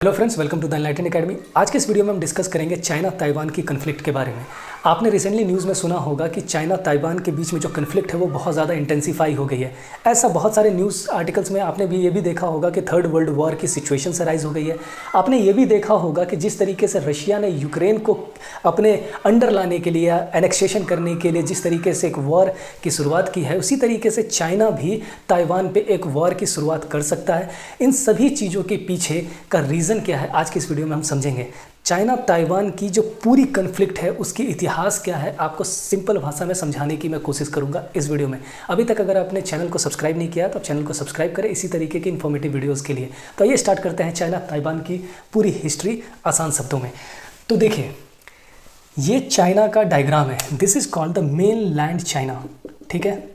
Hello friends, welcome to the Enlighten Academy. आज के इस वीडियो में हम डिस्कस करेंगे चाइना ताइवान की कन्फ्लिक्ट के बारे में। आपने रिसेंटली न्यूज़ में सुना होगा कि चाइना ताइवान के बीच में जो कन्फ्लिक्ट है वो बहुत ज़्यादा इंटेंसीफाई हो गई है। ऐसा बहुत सारे न्यूज़ आर्टिकल्स में आपने भी ये भी देखा होगा कि थर्ड वर्ल्ड वॉर की सिचुएशन से राइज हो गई है। आपने ये भी देखा होगा कि जिस तरीके से रशिया ने यूक्रेन को अपने अंडर लाने के लिए, एनेक्सेशन करने के लिए जिस तरीके से एक वॉर की शुरुआत की है, उसी तरीके से चाइना भी ताइवान पे एक वॉर की शुरुआत कर सकता है। इन सभी चीज़ों के पीछे का रीज़न क्या है, आज की इस वीडियो में हम समझेंगे। चाइना ताइवान की जो पूरी कन्फ्लिक्ट है उसकी इतिहास क्या है, आपको सिंपल भाषा में समझाने की मैं कोशिश करूंगा इस वीडियो में। अभी तक अगर आपने चैनल को सब्सक्राइब नहीं किया तो आप चैनल को सब्सक्राइब करें इसी तरीके के इन्फॉर्मेटिव वीडियोस के लिए। तो आइए स्टार्ट करते हैं चाइना ताइवान की पूरी हिस्ट्री आसान शब्दों में। तो देखिए, ये चाइना का डायग्राम है। This is called the main land China. ठीक है,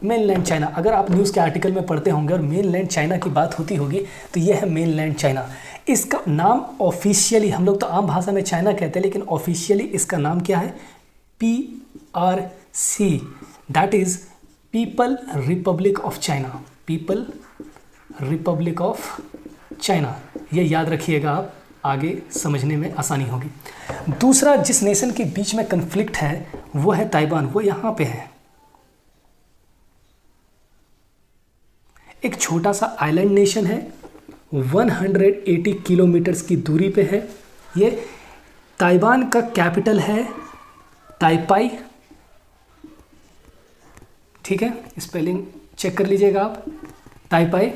मेन लैंड चाइना। अगर आप न्यूज़ के आर्टिकल में पढ़ते होंगे और मेन लैंड चाइना की बात होती होगी तो ये है मेन लैंड चाइना। इसका नाम ऑफिशियली, हम लोग तो आम भाषा में चाइना कहते हैं, लेकिन ऑफिशियली इसका नाम क्या है? PRC, that is people Republic of China. People Republic of China, ये याद रखिएगा आप, आगे समझने में आसानी होगी। दूसरा जिस नेशन के बीच में कन्फ्लिक्ट है वो है ताइवान। वो यहाँ पे है, एक छोटा सा आइलैंड नेशन है, 180 किलोमीटर्स की दूरी पे है ये। ताइवान का कैपिटल है ताइपाई। ठीक है, स्पेलिंग चेक कर लीजिएगा आप, ताइपाई।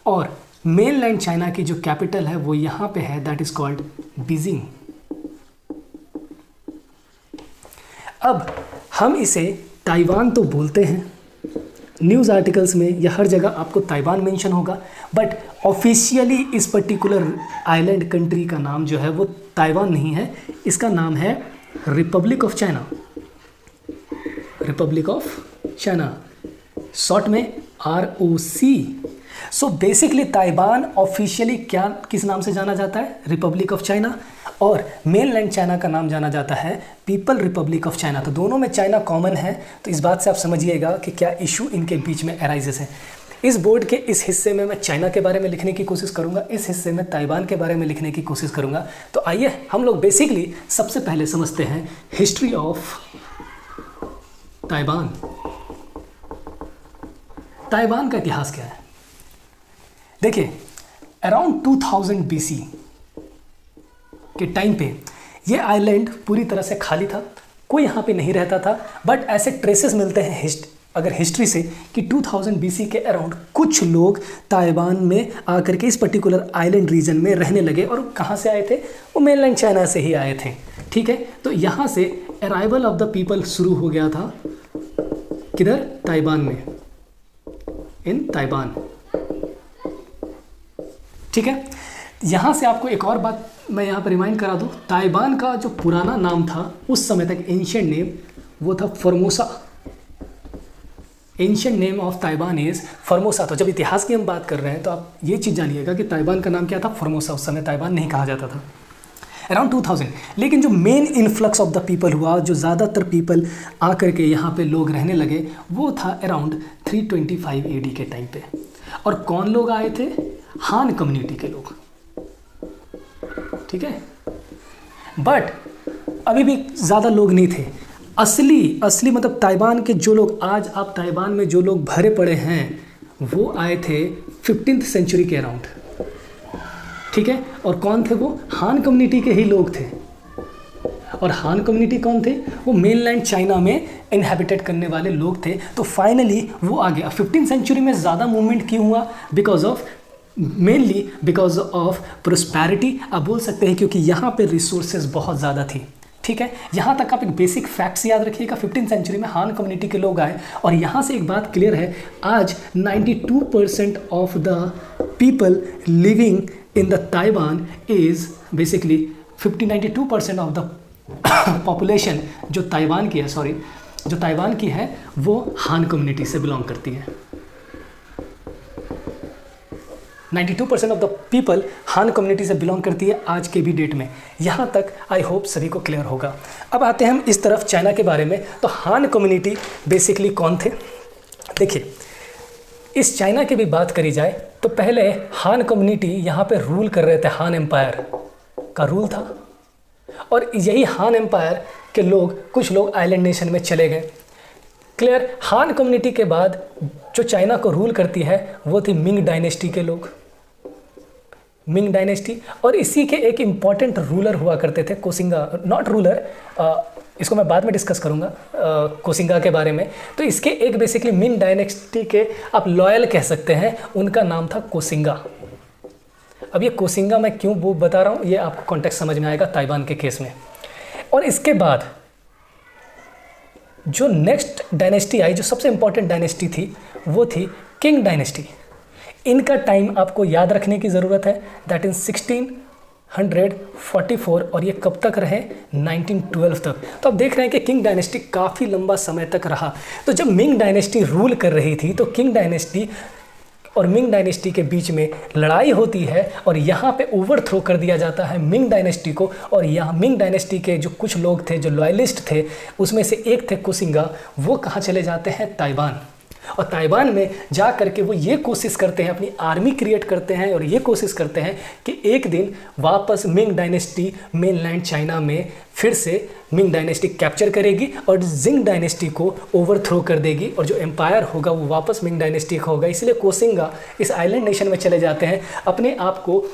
और मेनलैंड चाइना की जो कैपिटल है वो यहाँ पे है, दैट इज कॉल्ड बीजिंग। अब हम इसे ताइवान तो बोलते हैं, न्यूज़ आर्टिकल्स में या हर जगह आपको ताइवान मेंशन होगा, बट ऑफिशियली इस पर्टिकुलर आइलैंड कंट्री का नाम जो है वो ताइवान नहीं है, इसका नाम है Republic of China. Republic of China, short में ROC। So basically Taiwan officially क्या किस नाम से जाना जाता है? Republic of China. और मेनलैंड चाइना का नाम जाना जाता है पीपल रिपब्लिक ऑफ चाइना। तो दोनों में चाइना कॉमन है, तो इस बात से आप समझिएगा कि क्या इशू इनके बीच में अराइजेस है। इस बोर्ड के इस हिस्से में मैं चाइना के बारे में लिखने की कोशिश करूंगा, इस हिस्से में ताइवान के बारे में लिखने की कोशिश करूंगा। तो आइए हम लोग बेसिकली सबसे पहले समझते हैं हिस्ट्री ऑफ ताइवान। ताइवान का इतिहास क्या है? देखिए, अराउंड 2000 BC के टाइम पे ये आइलैंड पूरी तरह से खाली था, कोई यहाँ पे नहीं रहता था। बट ऐसे ट्रेसेस मिलते हैं अगर हिस्ट्री से कि 2000 BC के अराउंड कुछ लोग ताइवान में आकर के इस पर्टिकुलर आइलैंड रीजन में रहने लगे। और कहाँ से आए थे? वो मेनलैंड चाइना से ही आए थे। ठीक है, तो यहाँ से अराइवल ऑफ द पीपल शुरू हो गया था। किधर? ताइवान में, इन ताइवान। ठीक है, यहाँ से आपको एक और बात मैं यहाँ पर रिमाइंड करा दूँ। ताइवान का जो पुराना नाम था उस समय तक, एंशिएंट नेम, वो था Formosa. Ancient name of Taiwan is Formosa. तो जब इतिहास की हम बात कर रहे हैं तो आप ये चीज़ जानिएगा कि ताइवान का नाम क्या था? फॉर्मोसा। उस समय ताइवान नहीं कहा जाता था, अराउंड 2000। लेकिन जो main influx of the people हुआ, जो ज़्यादातर पीपल आकर के यहाँ पे लोग रहने लगे, वो था अराउंड 325 AD के टाइम पे। और कौन लोग आए थे? हान कम्युनिटी के लोग। ठीक है, बट अभी भी ज़्यादा लोग नहीं थे। असली मतलब ताइवान के जो लोग, आज आप ताइवान में जो लोग भरे पड़े हैं वो आए थे 15th सेंचुरी के अराउंड। ठीक है, और कौन थे वो? हान कम्युनिटी के ही लोग थे। और हान कम्युनिटी कौन थे? वो मेनलैंड चाइना में इनहैबिटेट करने वाले लोग थे। तो फाइनली वो आ गया। 15th सेंचुरी में ज़्यादा मूवमेंट क्यों हुआ? Mainly because of prosperity. आप बोल सकते हैं क्योंकि यहाँ पे रिसोर्सेज बहुत ज़्यादा थी। ठीक है, यहाँ तक आप एक बेसिक फैक्ट्स याद रखिएगा। 15th सेंचुरी में हान कम्युनिटी के लोग आए। और यहाँ से एक बात क्लियर है, आज 92% of the people living in the Taiwan is basically 92% of the population जो ताइवान की है वो हान कम्युनिटी से बिलोंग करती है। 92% ऑफ द पीपल हान कम्युनिटी से बिलोंग करती है आज के भी डेट में। यहाँ तक आई होप सभी को क्लियर होगा। अब आते हैं हम इस तरफ चाइना के बारे में। तो हान कम्युनिटी बेसिकली कौन थे? देखिए, इस चाइना की भी बात करी जाए तो पहले हान कम्युनिटी यहाँ पे रूल कर रहे थे, हान एम्पायर का रूल था, और यही हान एम्पायर के लोग, कुछ लोग आइलैंड नेशन में चले गए। क्लियर। हान कम्युनिटी के बाद जो चाइना को रूल करती है वो थी मिंग डायनेस्टी के लोग, मिंग डायनेस्टी। और इसी के एक इम्पॉर्टेंट रूलर हुआ करते थे कोसिंगा, नॉट रूलर, इसको मैं बाद में डिस्कस करूंगा कोसिंगा के बारे में। तो इसके एक बेसिकली मिंग डायनेस्टी के आप लॉयल कह सकते हैं, उनका नाम था कोसिंगा। अब ये कोसिंगा मैं क्यों वो बता रहा हूँ, ये आपको कॉन्टेक्स्ट समझ में आएगा ताइवान के केस में। और इसके बाद जो नेक्स्ट डायनेस्टी आई, जो सबसे इंपॉर्टेंट डायनेस्टी थी, वो थी किंग डायनेस्टी। इनका टाइम आपको याद रखने की ज़रूरत है, दैट इज 1644, और ये कब तक रहे, 1912 तक। तो आप देख रहे हैं कि किंग डायनेस्टी काफ़ी लंबा समय तक रहा। तो जब मिंग डायनेस्टी रूल कर रही थी तो किंग डायनेस्टी और मिंग डायनेस्टी के बीच में लड़ाई होती है, और यहाँ पे ओवरथ्रो कर दिया जाता है मिंग डायनेस्टी को। और यहाँ मिंग डायनेस्टी के जो कुछ लोग थे, जो लॉयलिस्ट थे, उसमें से एक थे कोसिंगा, वो कहाँ चले जाते हैं, ताइवान। और ताइवान में जा करके वो ये कोशिश करते हैं, अपनी आर्मी क्रिएट करते हैं और ये कोशिश करते हैं कि एक दिन वापस मिंग डायनेस्टी मेनलैंड चाइना में फिर से मिंग डायनेस्टी कैप्चर करेगी और जिंग डायनेस्टी को ओवरथ्रो कर देगी, और जो एम्पायर होगा वो वापस मिंग डायनेस्टी का होगा। इसलिए कोसिंगा इस आइलैंड नेशन में चले जाते हैं अपने आप को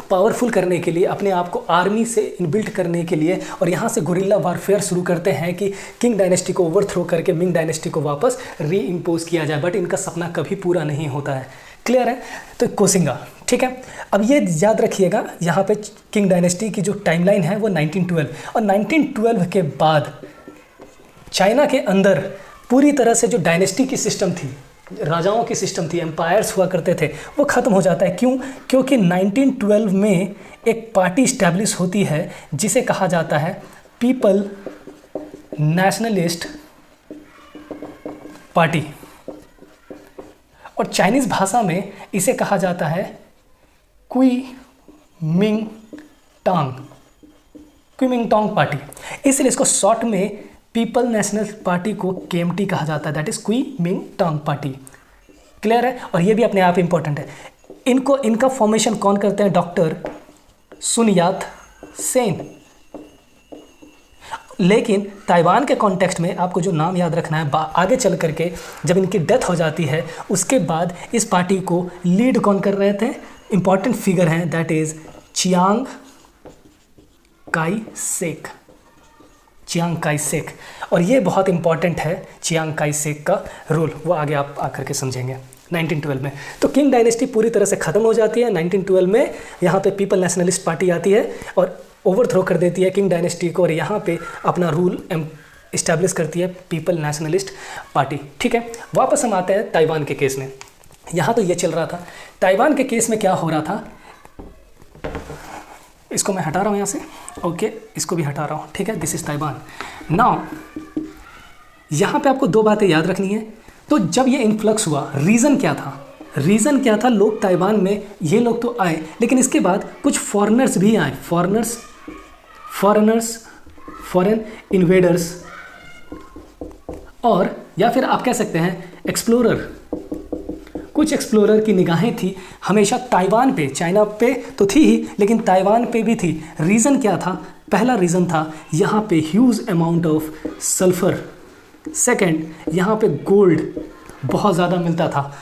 पावरफुल करने के लिए, अपने आप को आर्मी से इनबिल्ट करने के लिए, और यहाँ से गुरिल्ला वारफेयर शुरू करते हैं कि किंग डायनेस्टी को ओवरथ्रो करके मिंग डायनेस्टी को वापस री इम्पोज किया जाए। बट इनका सपना कभी पूरा नहीं होता है। क्लियर है। तो कोसिंगा, ठीक है। अब ये याद रखिएगा, यहाँ पे किंग डायनेस्टी की जो टाइमलाइन है वो 1912, और 1912 के बाद चाइना के अंदर पूरी तरह से जो डायनेस्टी की सिस्टम थी, राजाओं की सिस्टम थी, एम्पायर्स हुआ करते थे, वो ख़त्म हो जाता है। क्यों? क्योंकि 1912 में एक पार्टी इस्टेब्लिश होती है जिसे कहा जाता है पीपल नेशनलिस्ट पार्टी, और चाइनीज़ भाषा में इसे कहा जाता है कुइमिंगटांग पार्टी। इसलिए इसको शॉर्ट में पीपल नेशनल पार्टी को केएमटी कहा जाता है, दैट इज कुइमिंगटांग पार्टी। क्लियर है। और ये भी अपने आप इंपॉर्टेंट है। इनका फॉर्मेशन कौन करते हैं, डॉक्टर सुन यात सेन। लेकिन ताइवान के कॉन्टेक्स्ट में आपको जो नाम याद रखना है, आगे चल करके जब इनकी डेथ हो जाती है उसके बाद इस पार्टी को लीड कौन कर रहे थे, इंपॉर्टेंट फिगर हैं, दैट इज चियांग काई सेक। और ये बहुत इंपॉर्टेंट है, चियांग काई सेक का रोल, वो आगे आप आकर के समझेंगे 1912 में। तो किंग डायनेस्टी पूरी तरह से ख़त्म हो जाती है 1912 में। यहाँ पे पीपल नेशनलिस्ट पार्टी आती है और ओवरथ्रो कर देती है किंग डायनेस्टी को, और यहाँ पे अपना रूल इस्टेब्लिश करती है पीपल नेशनलिस्ट पार्टी। ठीक है। वापस हम आते हैं ताइवान के केस में। यहाँ तो ये चल रहा था। ताइवान के केस में क्या हो रहा था, इसको मैं हटा रहा हूँ यहाँ से, ओके, इसको भी हटा रहा हूँ, ठीक है। This is Taiwan. नाउ यहाँ पे आपको दो बातें याद रखनी है। तो जब ये इन्फ्लक्स हुआ, रीज़न क्या था, लोग ताइवान में, ये लोग तो आए, लेकिन इसके बाद कुछ फॉरेनर्स भी आए, फॉरेन इन्वेडर्स, और या फिर आप कह सकते हैं एक्सप्लोरर। कुछ एक्सप्लोरर की निगाहें थी हमेशा ताइवान पे, चाइना पे तो थी ही, लेकिन ताइवान पे भी थी। रीज़न क्या था? पहला रीज़न था यहाँ पे huge amount of sulphur. Second, यहाँ पे गोल्ड बहुत ज़्यादा मिलता था,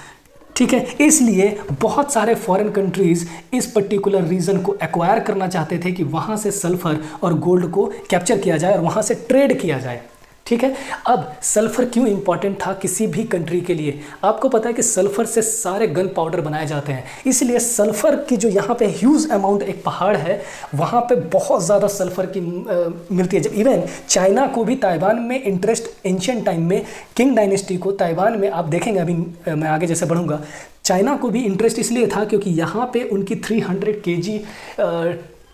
ठीक है। इसलिए बहुत सारे फॉरेन कंट्रीज़ इस पर्टिकुलर रीजन को एक्वायर करना चाहते थे कि वहाँ से सल्फ़र और गोल्ड को कैप्चर किया जाए और वहाँ से ट्रेड किया जाए, ठीक है। अब सल्फ़र क्यों इंपॉर्टेंट था किसी भी कंट्री के लिए? आपको पता है कि सल्फ़र से सारे गन पाउडर बनाए जाते हैं, इसलिए सल्फ़र की जो यहाँ पे ह्यूज अमाउंट, एक पहाड़ है वहाँ पे बहुत ज़्यादा सल्फ़र की मिलती है। जब इवन चाइना को भी ताइवान में इंटरेस्ट, एंशिएंट टाइम में किंग डायनेस्टी को ताइवान में, आप देखेंगे अभी मैं आगे जैसे बढ़ूँगा, चाइना को भी इंटरेस्ट इसलिए था क्योंकि यहाँ पे उनकी 300 kg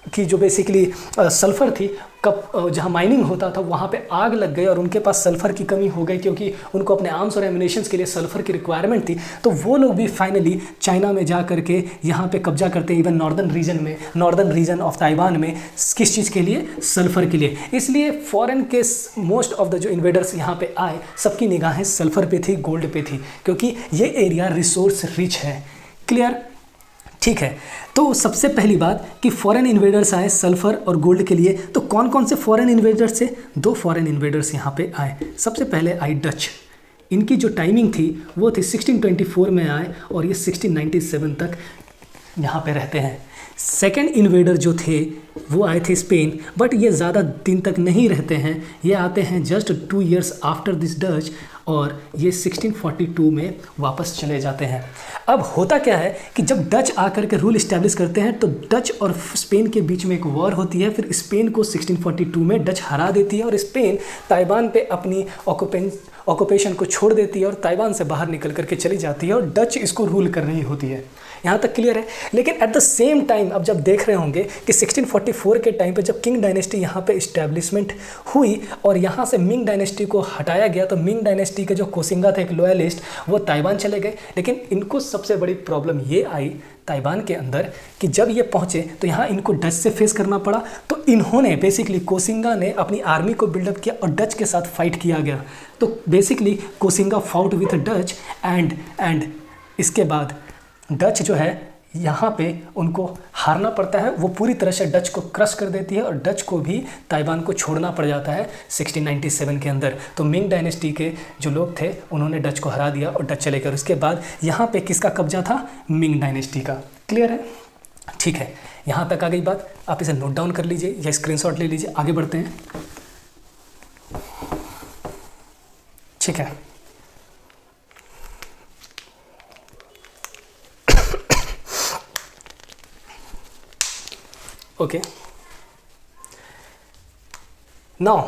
की जो बेसिकली सल्फ़र थी, कब जहाँ माइनिंग होता था वहाँ पे आग लग गई और उनके पास सल्फ़र की कमी हो गई, क्योंकि उनको अपने आर्म्स और एमिनेशंस के लिए सल्फ़र की रिक्वायरमेंट थी। तो वो लोग भी फाइनली चाइना में जा करके यहाँ पे कब्जा करते हैं, even northern region of Taiwan में। किस चीज़ के लिए? सल्फ़र के लिए। इसलिए फॉरेन के मोस्ट ऑफ द जो इन्वेडर्स यहाँ पे आए, सबकी निगाहें सल्फ़र पे थी, गोल्ड पे थी, क्योंकि ये एरिया रिसोर्स रिच है। क्लियर? ठीक है। तो सबसे पहली बात कि फॉरेन इन्वेडर्स आए सल्फ़र और गोल्ड के लिए। तो कौन कौन से फॉरेन इन्वेडर्स थे? 2 फॉरेन इन्वेडर्स यहाँ पे आए। सबसे पहले आई डच। इनकी जो टाइमिंग थी वो थी 1624 में आए और ये 1697 तक यहाँ पे रहते हैं। सेकेंड इन्वेडर जो थे वो आए थे स्पेन, बट ये ज़्यादा दिन तक नहीं रहते हैं। ये आते हैं just 2 years after this Dutch और ये 1642 में वापस चले जाते हैं। अब होता क्या है कि जब डच आकर के रूल इस्टेब्लिश करते हैं तो डच और स्पेन के बीच में एक वॉर होती है। फिर स्पेन को 1642 में डच हरा देती है और स्पेन ताइवान पे अपनी ऑक्यूपेशन को छोड़ देती है और ताइवान से बाहर निकल करके चली जाती है और डच इसको रूल कर रही होती है। यहाँ तक क्लियर है। लेकिन एट द सेम टाइम अब जब देख रहे होंगे कि 1644 के टाइम पे जब किंग डायनेस्टी यहाँ पे इस्टेब्लिशमेंट हुई और यहाँ से मिंग डायनेस्टी को हटाया गया, तो मिंग डायनेस्टी के जो कोसिंगा थे, एक लॉयलिस्ट, वो ताइवान चले गए। लेकिन इनको सबसे बड़ी प्रॉब्लम ये आई ताइवान के अंदर कि जब ये पहुँचे तो यहाँ इनको डच से फेस करना पड़ा। तो इन्होंने बेसिकली कोसिंगा ने अपनी आर्मी को बिल्डअप किया और डच के साथ फाइट किया गया। तो basically Koxinga fought with Dutch and इसके बाद डच जो है यहाँ पे उनको हारना पड़ता है। वो पूरी तरह से डच को क्रश कर देती है और डच को भी ताइवान को छोड़ना पड़ जाता है 1697 के अंदर। तो मिंग डायनेस्टी के जो लोग थे उन्होंने डच को हरा दिया और डच चले गए। उसके बाद यहाँ पे किसका कब्जा था? मिंग डायनेस्टी का। क्लियर है? ठीक है, यहाँ तक आ गई बात। आप इसे नोट डाउन कर लीजिए या स्क्रीनशॉट ले लीजिए। आगे बढ़ते हैं। ठीक है, ओके। नाउ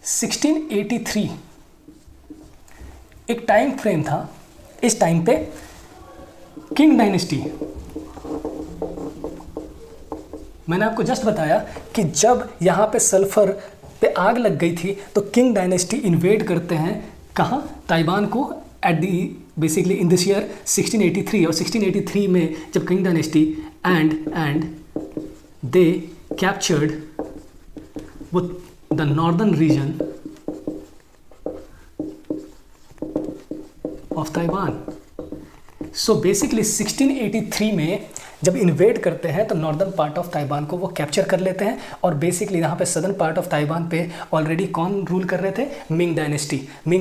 1683 एक टाइम फ्रेम था। इस टाइम पे किंग डायनेस्टी, मैंने आपको जस्ट बताया कि जब यहाँ पे सल्फर पे आग लग गई थी तो किंग डायनेस्टी इन्वेड करते हैं कहाँ? ताइवान को at the basically in this year 1683। और 1683 में जब king dynasty and they captured the northern region of Taiwan. So basically 1683 में जब इन्वेड करते हैं तो नॉर्दर्न पार्ट ऑफ ताइवान को वो कैप्चर कर लेते हैं और बेसिकली यहाँ पे सदर्न पार्ट ऑफ ताइवान पे ऑलरेडी कौन रूल कर रहे थे? मिंग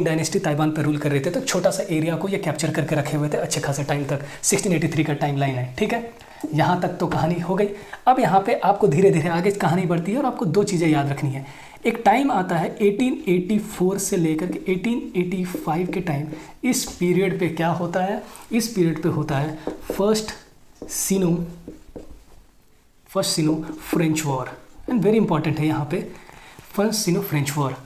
डायनेस्टी ताइवान पे रूल कर रहे थे। तो छोटा सा एरिया को ये कैप्चर करके रखे हुए थे अच्छे खासे टाइम तक। 1683 का टाइम लाइन है। ठीक है, यहाँ तक तो कहानी हो गई। अब यहाँ पे आपको धीरे धीरे आगे कहानी बढ़ती है और आपको 2 चीज़ें याद रखनी है। एक टाइम आता है 1884 से लेकर के 1885 के टाइम। इस पीरियड पे क्या होता है? इस पीरियड पे होता है first Sino French war. And very important है यहाँ पे फर्स्ट सीनो फ्रेंच वॉर।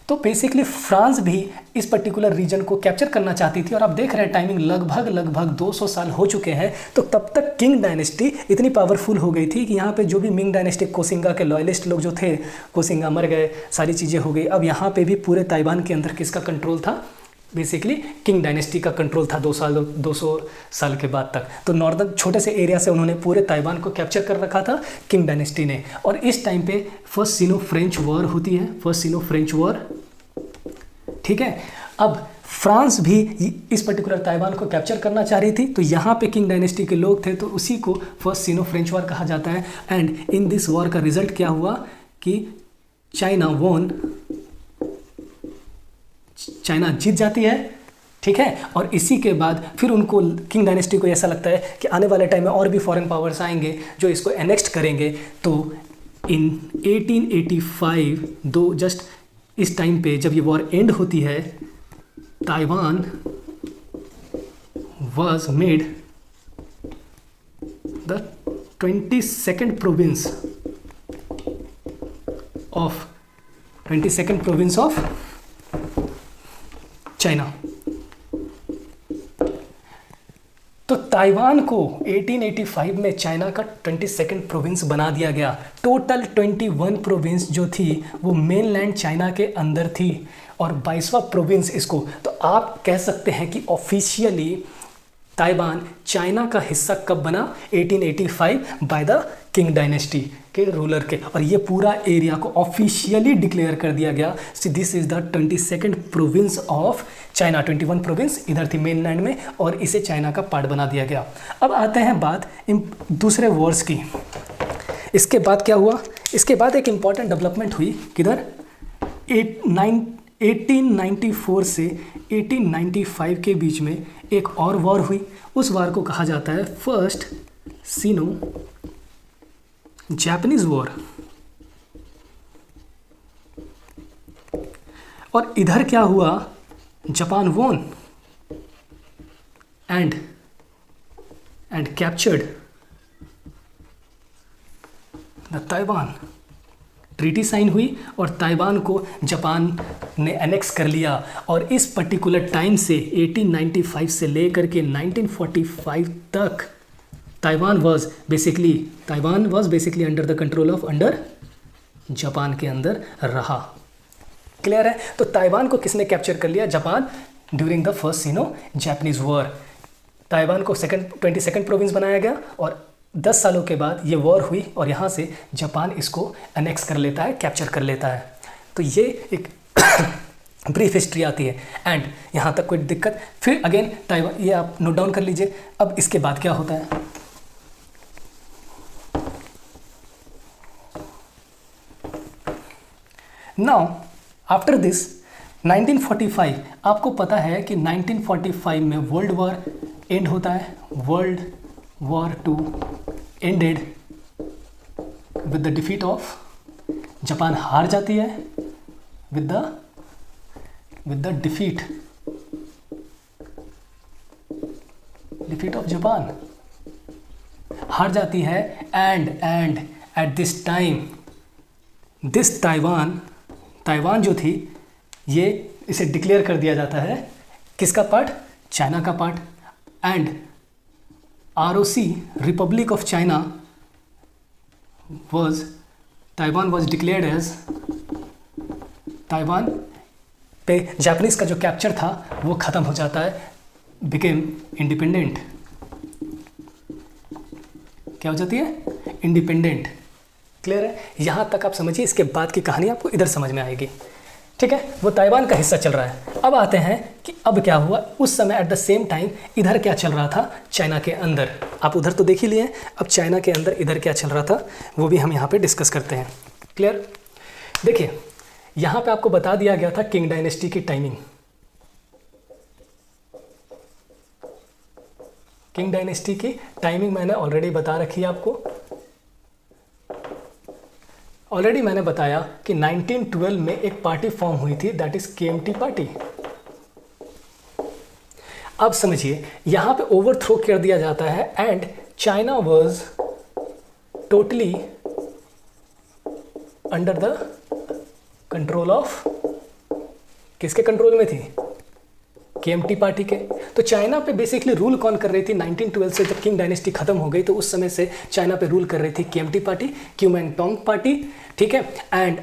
तो बेसिकली फ्रांस भी इस पर्टिकुलर रीजन को कैप्चर करना चाहती थी और आप देख रहे हैं टाइमिंग लगभग 200 साल हो चुके हैं। तो तब तक किंग डायनेस्टी इतनी पावरफुल हो गई थी कि यहाँ पे जो भी मिंग डायनेस्टी कोसिंगा के लॉयलिस्ट लोग जो थे, कोसिंगा मर गए, सारी चीज़ें हो गई। अब यहाँ पे भी पूरे ताइवान के अंदर किसका कंट्रोल था? बेसिकली किंग डायनेस्टी का कंट्रोल था 200 साल के बाद तक। तो नॉर्दर्न छोटे से एरिया से उन्होंने पूरे ताइवान को कैप्चर कर रखा था किंग डायनेस्टी ने। और इस टाइम पे फर्स्ट सीनो फ्रेंच वॉर होती है, फर्स्ट सीनो फ्रेंच वॉर। ठीक है, अब फ्रांस भी इस पर्टिकुलर ताइवान को कैप्चर करना चाह रही थी। तो यहाँ पे किंग डायनेस्टी के लोग थे तो उसी को फर्स्ट सीनो फ्रेंच वॉर कहा जाता है। एंड इन दिस वॉर का रिजल्ट क्या हुआ कि चाइना जीत जाती है। ठीक है, और इसी के बाद फिर उनको किंग डायनेस्टी को ऐसा लगता है कि आने वाले टाइम में और भी फॉरेन पावर्स आएंगे जो इसको एनेक्स्ट करेंगे। तो इन 1885 जस्ट इस टाइम पे जब ये वॉर एंड होती है, Taiwan was made the 22nd province of China. तो ताइवान को 1885 में चाइना का 22nd प्रोविंस बना दिया गया। टोटल 21 प्रोविंस जो थी वो मेनलैंड चाइना के अंदर थी और 22वां प्रोविंस इसको, तो आप कह सकते हैं कि ऑफिशियली ताइवान चाइना का हिस्सा कब बना? 1885 बाय द किंग डायनेस्टी के रूलर के, और ये पूरा एरिया को ऑफिशियली डिक्लेयर कर दिया गया। See this is the 22nd province of China. 21 province इधर थी मेनलैंड में और इसे चाइना का पार्ट बना दिया गया। अब आते हैं बात दूसरे वॉर्स की। इसके बाद क्या हुआ? इसके बाद एक इम्पॉर्टेंट डेवलपमेंट हुई किधर? 1894 से 1895 के बीच में एक और वॉर हुई। उस वार को कहा जाता है फर्स्ट सीनो जापानीज वॉर। और इधर क्या हुआ? Japan won and captured the Taiwan. Treaty sign हुई और ताइवान को जापान ने एनेक्स कर लिया। और इस पर्टिकुलर टाइम से 1895 से लेकर के 1945 तक Taiwan was basically under the control of Japan के अंदर रहा। क्लियर है? तो ताइवान को किसने कैप्चर कर लिया? Japan, during the first Sino Japanese war. Taiwan को 22nd प्रोविंस बनाया गया और 10 सालों के बाद ये वॉर हुई और यहाँ से जापान इसको एनेक्स कर लेता है, कैप्चर कर लेता है। तो ये एक ब्रीफ हिस्ट्री आती है एंड यहाँ तक कोई दिक्कत? फिर अगेन ताइवान, ये आप नोट डाउन कर लीजिए। अब इसके बाद क्या होता है? नाउ आफ्टर दिस 1945, आपको पता है कि 1945 में वर्ल्ड वॉर एंड होता है। World war 2 ended with the defeat of Japan हार जाती है with the defeat of Japan हार जाती है। And at this time this Taiwan जो थी ये इसे डिक्लेयर कर दिया जाता है किसका पार्ट? चाइना का part. And ROC Republic of China Taiwan was declared as Taiwan पे जापानीज का जो कैप्चर था वो ख़त्म हो जाता है, बिकेम इंडिपेंडेंट। क्या हो जाती है? इंडिपेंडेंट। क्लियर है? यहाँ तक आप समझिए। इसके बाद की कहानी आपको इधर समझ में आएगी। ठीक है? वो ताइवान का हिस्सा चल रहा है। अब आते हैं कि अब क्या हुआ उस समय। एट द सेम टाइम इधर क्या चल रहा था चाइना के अंदर? आप उधर तो देख ही लिए, अब चाइना के अंदर इधर क्या चल रहा था वो भी हम यहाँ पे डिस्कस करते हैं। क्लियर? देखिए यहाँ पे आपको बता दिया गया था किंग डायनेस्टी की टाइमिंग। किंग डायनेस्टी की टाइमिंग मैंने ऑलरेडी बता रखी है आपको। ऑलरेडी मैंने बताया कि 1912 में एक पार्टी फॉर्म हुई थी, दैट इज KMT पार्टी। अब समझिए यहाँ पे ओवरथ्रो कर दिया जाता है and China was totally under the control of, किसके कंट्रोल में थी? KMT पार्टी के। तो चाइना पे बेसिकली रूल कौन कर रही थी? 1912 से जब किंग डायनेस्टी खत्म हो गई तो उस समय से चाइना पे रूल कर रही थी KMT पार्टी, क्यूमिंटांग पार्टी। ठीक है? एंड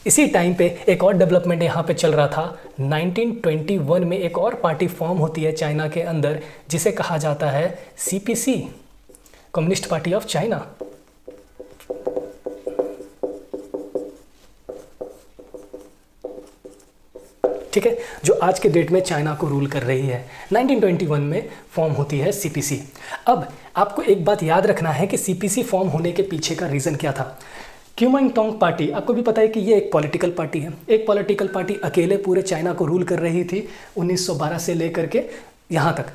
इसी टाइम पे एक और डेवलपमेंट यहाँ पे चल रहा था। 1921 में एक और पार्टी फॉर्म होती है चाइना के अंदर जिसे कहा जाता है CPC, communist party of China. ठीक है? जो आज के डेट में चाइना को रूल कर रही है। 1921 में फॉर्म होती है CPC। अब आपको एक बात याद रखना है कि CPC फॉर्म होने के पीछे का रीज़न क्या था। क्यूमिंटांग पार्टी, आपको भी पता है कि ये एक पॉलिटिकल पार्टी है। एक पॉलिटिकल पार्टी अकेले पूरे चाइना को रूल कर रही थी 1912 से लेकर के यहाँ तक।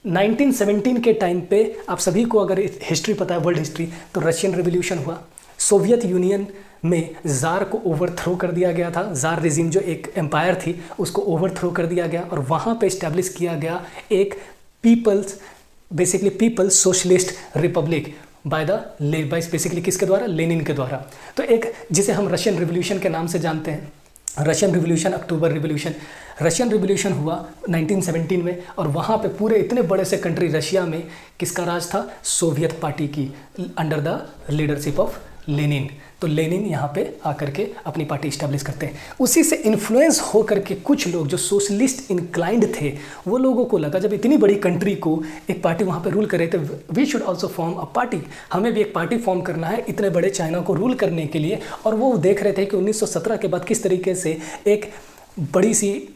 1917 के टाइम पे आप सभी को अगर हिस्ट्री पता है, वर्ल्ड हिस्ट्री, तो रशियन रिवॉल्यूशन हुआ। सोवियत यूनियन में ज़ार को ओवरथ्रो कर दिया गया था। ज़ार रिजीम जो एक एम्पायर थी उसको ओवरथ्रो कर दिया गया और वहाँ पे इस्टेब्लिश किया गया एक people's socialist republic by basically किसके द्वारा? लेनिन के द्वारा। तो एक जिसे हम रशियन रिवॉल्यूशन के नाम से जानते हैं। रशियन रिवॉल्यूशन, अक्टूबर रिवॉल्यूशन। रशियन रिवॉल्यूशन हुआ 1917 में, और वहाँ पे पूरे इतने बड़े से कंट्री रशिया में किसका राज था? सोवियत पार्टी की, under the leadership of Lenin. तो लेनिन यहाँ पे आकर के अपनी पार्टी इस्टेब्लिश करते हैं। उसी से इन्फ्लुएंस हो करके कुछ लोग जो सोशलिस्ट इंक्लाइंड थे, वो लोगों को लगा जब इतनी बड़ी कंट्री को एक पार्टी वहाँ पे रूल कर रहे थे, we should also form a party, हमें भी एक पार्टी फॉर्म करना है इतने बड़े चाइना को रूल करने के लिए। और वो देख रहे थे कि 1917 के बाद किस तरीके से एक बड़ी सी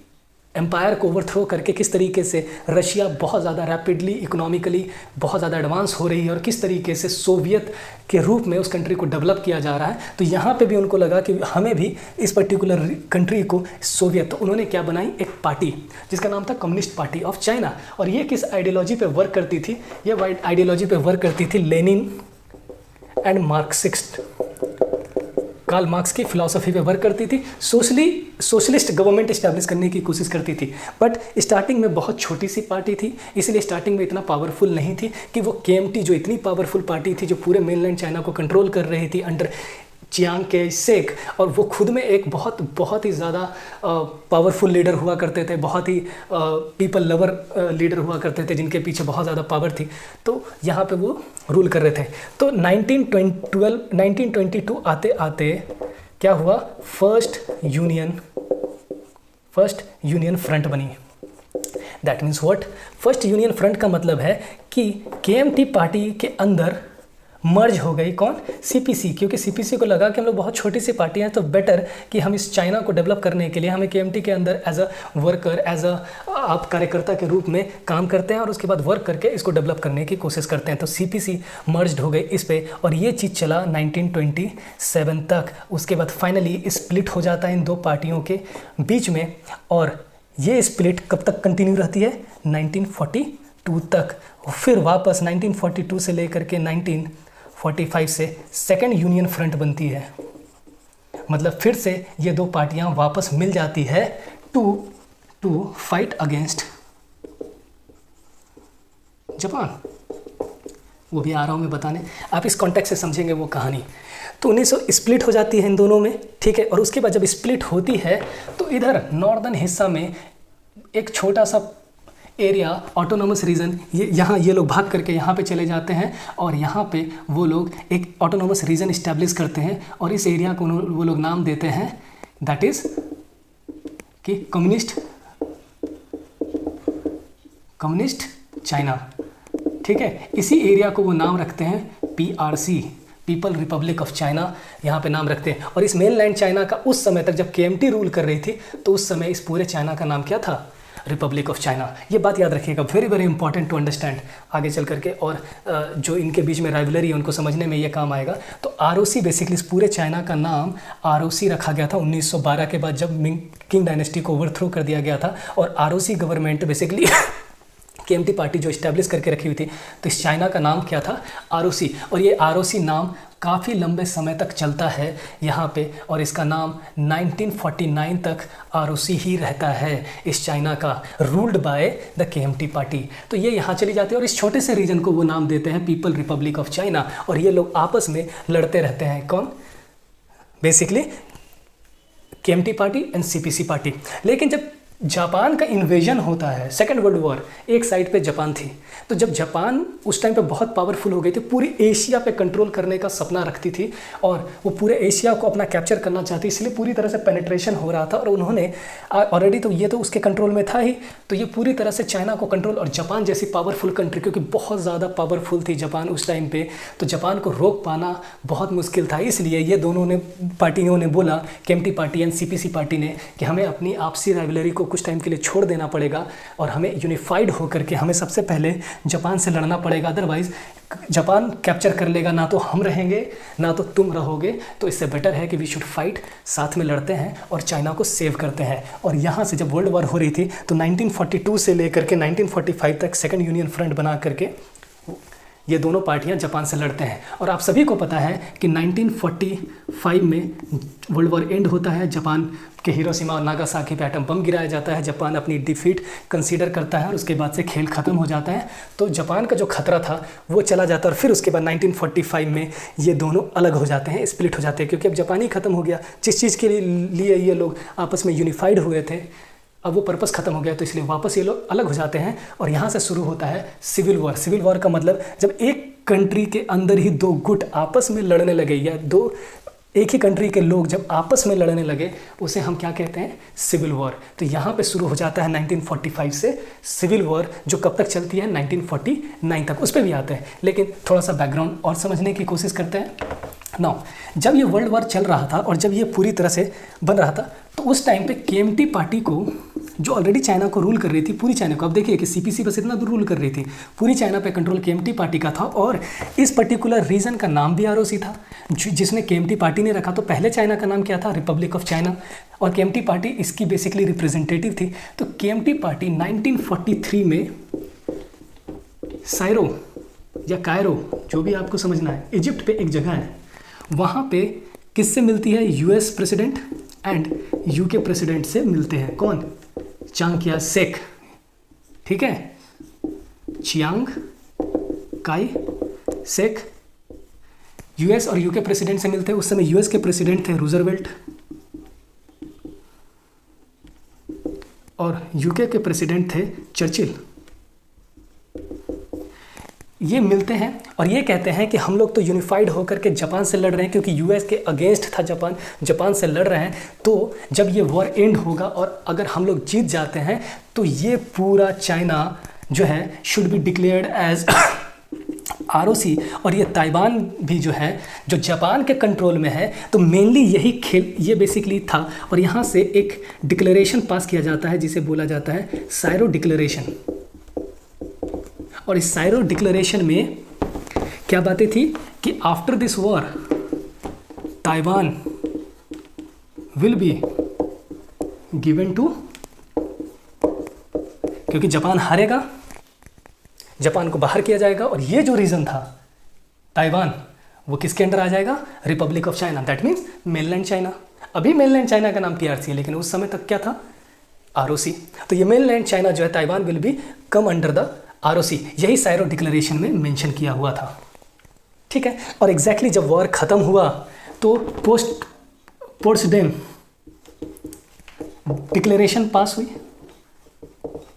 एम्पायर को ओवरथ्रो करके किस तरीके से रशिया बहुत ज़्यादा रैपिडली इकोनॉमिकली बहुत ज़्यादा एडवांस हो रही है, और किस तरीके से सोवियत के रूप में उस कंट्री को डेवलप किया जा रहा है। तो यहाँ पे भी उनको लगा कि हमें भी इस पर्टिकुलर कंट्री को सोवियत, तो उन्होंने क्या बनाई? एक पार्टी जिसका नाम था कम्युनिस्ट पार्टी ऑफ चाइना। और ये किस आइडियोलॉजी पे वर्क करती थी? ये आइडियोलॉजी पे वर्क करती थी Lenin and Marxist, Karl Marx की फिलॉसफी पे वर्क करती थी। सोशलिस्ट गवर्नमेंट इस्टेब्लिश करने की कोशिश करती थी, बट स्टार्टिंग में बहुत छोटी सी पार्टी थी, इसलिए स्टार्टिंग में इतना पावरफुल नहीं थी कि वो केएमटी जो इतनी पावरफुल पार्टी थी, जो पूरे मेनलैंड चाइना को कंट्रोल कर रही थी अंडर चियांग के शेक, और वो खुद में एक बहुत ही ज़्यादा पावरफुल लीडर हुआ करते थे, बहुत ही पीपल लवर लीडर हुआ करते थे, जिनके पीछे बहुत ज़्यादा पावर थी। तो यहाँ पे वो रूल कर रहे थे। तो 1922 आते आते क्या हुआ? फर्स्ट यूनियन फ्रंट बनी। That means what? First union front का मतलब है कि केएमटी पार्टी के अंदर मर्ज हो गई कौन? सीपीसी, क्योंकि सीपीसी को लगा कि हम लोग बहुत छोटी सी पार्टी हैं, तो बेटर कि हम इस चाइना को डेवलप करने के लिए हमें केएमटी के अंदर as a worker, as a आप कार्यकर्ता के रूप में काम करते हैं, और उसके बाद वर्क करके इसको डेवलप करने की कोशिश करते हैं। तो सीपीसी मर्ज्ड हो गई इस पे, और ये चीज़ चला 1927 तक। उसके बाद फाइनली स्प्लिट हो जाता है इन दो पार्टियों के बीच में, और ये स्प्लिट कब तक कंटिन्यू रहती है? 1942 तक। फिर वापस 1942 से लेकर के 1945 से सेकेंड यूनियन फ्रंट बनती है। मतलब फिर से ये दो पार्टियां वापस मिल जाती है टू फाइट अगेंस्ट जापान। वो भी आ रहा हूँ मैं बताने, आप इस कॉन्टेक्स्ट से समझेंगे वो कहानी। तो 1900 स्प्लिट हो जाती है इन दोनों में, ठीक है। और उसके बाद जब स्प्लिट होती है तो इधर नॉर्दर्न हिस्सा में एक छोटा सा एरिया, ऑटोनोमस रीजन, ये लोग भाग करके यहाँ पे चले जाते हैं, और यहाँ पे वो लोग एक ऑटोनोमस रीजन इस्टेब्लिश करते हैं, और इस एरिया को वो लोग नाम देते हैं, दैट इज़ कि कम्युनिस्ट चाइना, ठीक है। इसी एरिया को वो नाम रखते हैं PRC, people Republic of China, यहाँ पे नाम रखते हैं। और इस मेनलैंड चाइना का उस समय तक जब KMT रूल कर रही थी, तो उस समय इस पूरे चाइना का नाम क्या था? Republic of China. ये बात याद रखिएगा, वेरी इंपॉर्टेंट टू अंडरस्टैंड आगे चल करके, और जो इनके बीच में राइवलरी है उनको समझने में ये काम आएगा। तो ROC बेसिकली इस पूरे चाइना का नाम ROC रखा गया था 1912 के बाद, जब मिंग किंग डायनेस्टी को ओवरथ्रो कर दिया गया था। और ROC government basically KMT party जो इस्टेब्लिश करके रखी हुई थी, तो इस चाइना का नाम क्या था? ROC। और ये ROC नाम काफ़ी लंबे समय तक चलता है यहाँ पे, और इसका नाम 1949 तक ROC ही रहता है इस चाइना का, ruled by the KMT party. तो ये यहाँ चली जाती है, और इस छोटे से रीजन को वो नाम देते हैं पीपल रिपब्लिक ऑफ चाइना। और ये लोग आपस में लड़ते रहते हैं, कौन? Basically KMT party and CPC party. लेकिन जब जापान का इन्वेजन होता है, सेकेंड वर्ल्ड वॉर, एक साइड पे जापान थी, तो जब जापान उस टाइम पे बहुत पावरफुल हो गई थी, पूरी एशिया पे कंट्रोल करने का सपना रखती थी, और वो पूरे एशिया को अपना कैप्चर करना चाहती, इसलिए पूरी तरह से पेनिट्रेशन हो रहा था। और उन्होंने ऑलरेडी तो ये तो उसके कंट्रोल में था ही, तो ये पूरी तरह से चाइना को कंट्रोल, और जापान जैसी पावरफुल कंट्री, क्योंकि बहुत ज़्यादा पावरफुल थी जापान उस टाइम पे, तो जापान को रोक पाना बहुत मुश्किल था। इसलिए ये दोनों पार्टियों ने बोला, KMT party and CPC party ने, कि हमें अपनी आपसी राइवलरी को कुछ टाइम के लिए छोड़ देना पड़ेगा, और हमें यूनिफाइड होकर के हमें सबसे पहले जापान से लड़ना पड़ेगा, अदरवाइज जापान कैप्चर कर लेगा, ना तो हम रहेंगे ना तो तुम रहोगे। तो इससे बेटर है कि वी शुड फाइट, साथ में लड़ते हैं और चाइना को सेव करते हैं। और यहाँ से जब वर्ल्ड वॉर हो रही थी, तो 1942 से लेकर के 1945 तक सेकेंड यूनियन फ्रंट बना करके ये दोनों पार्टियां जापान से लड़ते हैं। और आप सभी को पता है कि 1945 में वर्ल्ड वॉर एंड होता है, जापान के हिरोशिमा और नागासाकी पे एटम बम गिराया जाता है, जापान अपनी डिफीट कंसीडर करता है और उसके बाद से खेल ख़त्म हो जाता है। तो जापान का जो खतरा था वो चला जाता है और फिर उसके बाद 1945 में ये दोनों अलग हो जाते हैं, स्प्लिट हो जाते हैं, क्योंकि अब जापान ही ख़त्म हो गया। जिस चीज़ के लिए ये लोग आपस में यूनिफाइड हुए थे, अब वो पर्पस ख़त्म हो गया, तो इसलिए वापस ये लोग अलग हो जाते हैं और यहाँ से शुरू होता है सिविल वॉर। सिविल वॉर का मतलब जब एक कंट्री के अंदर ही दो गुट आपस में लड़ने लगे, या दो एक ही कंट्री के लोग जब आपस में लड़ने लगे, उसे हम क्या कहते हैं, सिविल वॉर। तो यहाँ पे शुरू हो जाता है 1945 से सिविल वॉर, जो कब तक चलती है 1949 तक, उस पर भी आते हैं। लेकिन थोड़ा सा बैकग्राउंड और समझने की कोशिश करते हैं। नाउ जब ये वर्ल्ड वॉर चल रहा था और जब ये पूरी तरह से बन रहा था, तो उस टाइम पे केएमटी पार्टी को, जो ऑलरेडी चाइना को रूल कर रही थी, पूरी चाइना को, अब देखिए कि सीपीसी बस इतना दूर रूल कर रही थी, पूरी चाइना पे कंट्रोल केएमटी पार्टी का था। और इस पर्टिकुलर रीजन का नाम भी आरओसी था, जिसने केएमटी पार्टी ने रखा। तो पहले चाइना का नाम क्या था, रिपब्लिक ऑफ चाइना, और केएमटी पार्टी इसकी बेसिकली रिप्रेजेंटेटिव थी। तो केएमटी पार्टी 1943 में साइरो या कायरो, जो भी आपको समझना है, इजिप्ट पे एक जगह है, वहाँ पे किससे मिलती है, US president and UK president से मिलते हैं। कौन, चांग किया शेक, ठीक है, चियांग काई शेक यूएस और यूके प्रेसिडेंट से मिलते हैं। उस समय यूएस के प्रेसिडेंट थे रूजरवेल्ट और यूके के प्रेसिडेंट थे चर्चिल। ये मिलते हैं और ये कहते हैं कि हम लोग तो यूनिफाइड होकर के जापान से लड़ रहे हैं, क्योंकि यूएस के अगेंस्ट था जापान, जापान से लड़ रहे हैं। तो जब ये वॉर एंड होगा और अगर हम लोग जीत जाते हैं तो ये पूरा चाइना जो है should be declared as ROC, और ये ताइवान भी जो है, जो जापान के कंट्रोल में है। तो मेनली यही खेल ये बेसिकली था। और यहाँ से एक डिक्लेरेशन पास किया जाता है जिसे बोला जाता है साइरो डिक्लेरेशन। और इस साइरो डिक्लेरेशन में क्या बातें थी कि after this war Taiwan will be given to, क्योंकि जापान हारेगा, जापान को बाहर किया जाएगा, और ये जो रीजन था ताइवान, वो किसके अंडर आ जाएगा, Republic of China, that means mainland China. अभी मेनलैंड चाइना का नाम पीआरसी है, लेकिन उस समय तक क्या था, आरओसी। तो ये मेनलैंड चाइना जो है, Taiwan will B come under the ROC, यही साइरो डिक्लेरेशन में मेंशन किया हुआ था, ठीक है। और एग्जैक्टली जब वॉर खत्म हुआ तो पोट्सडेम डिक्लेरेशन पास हुई,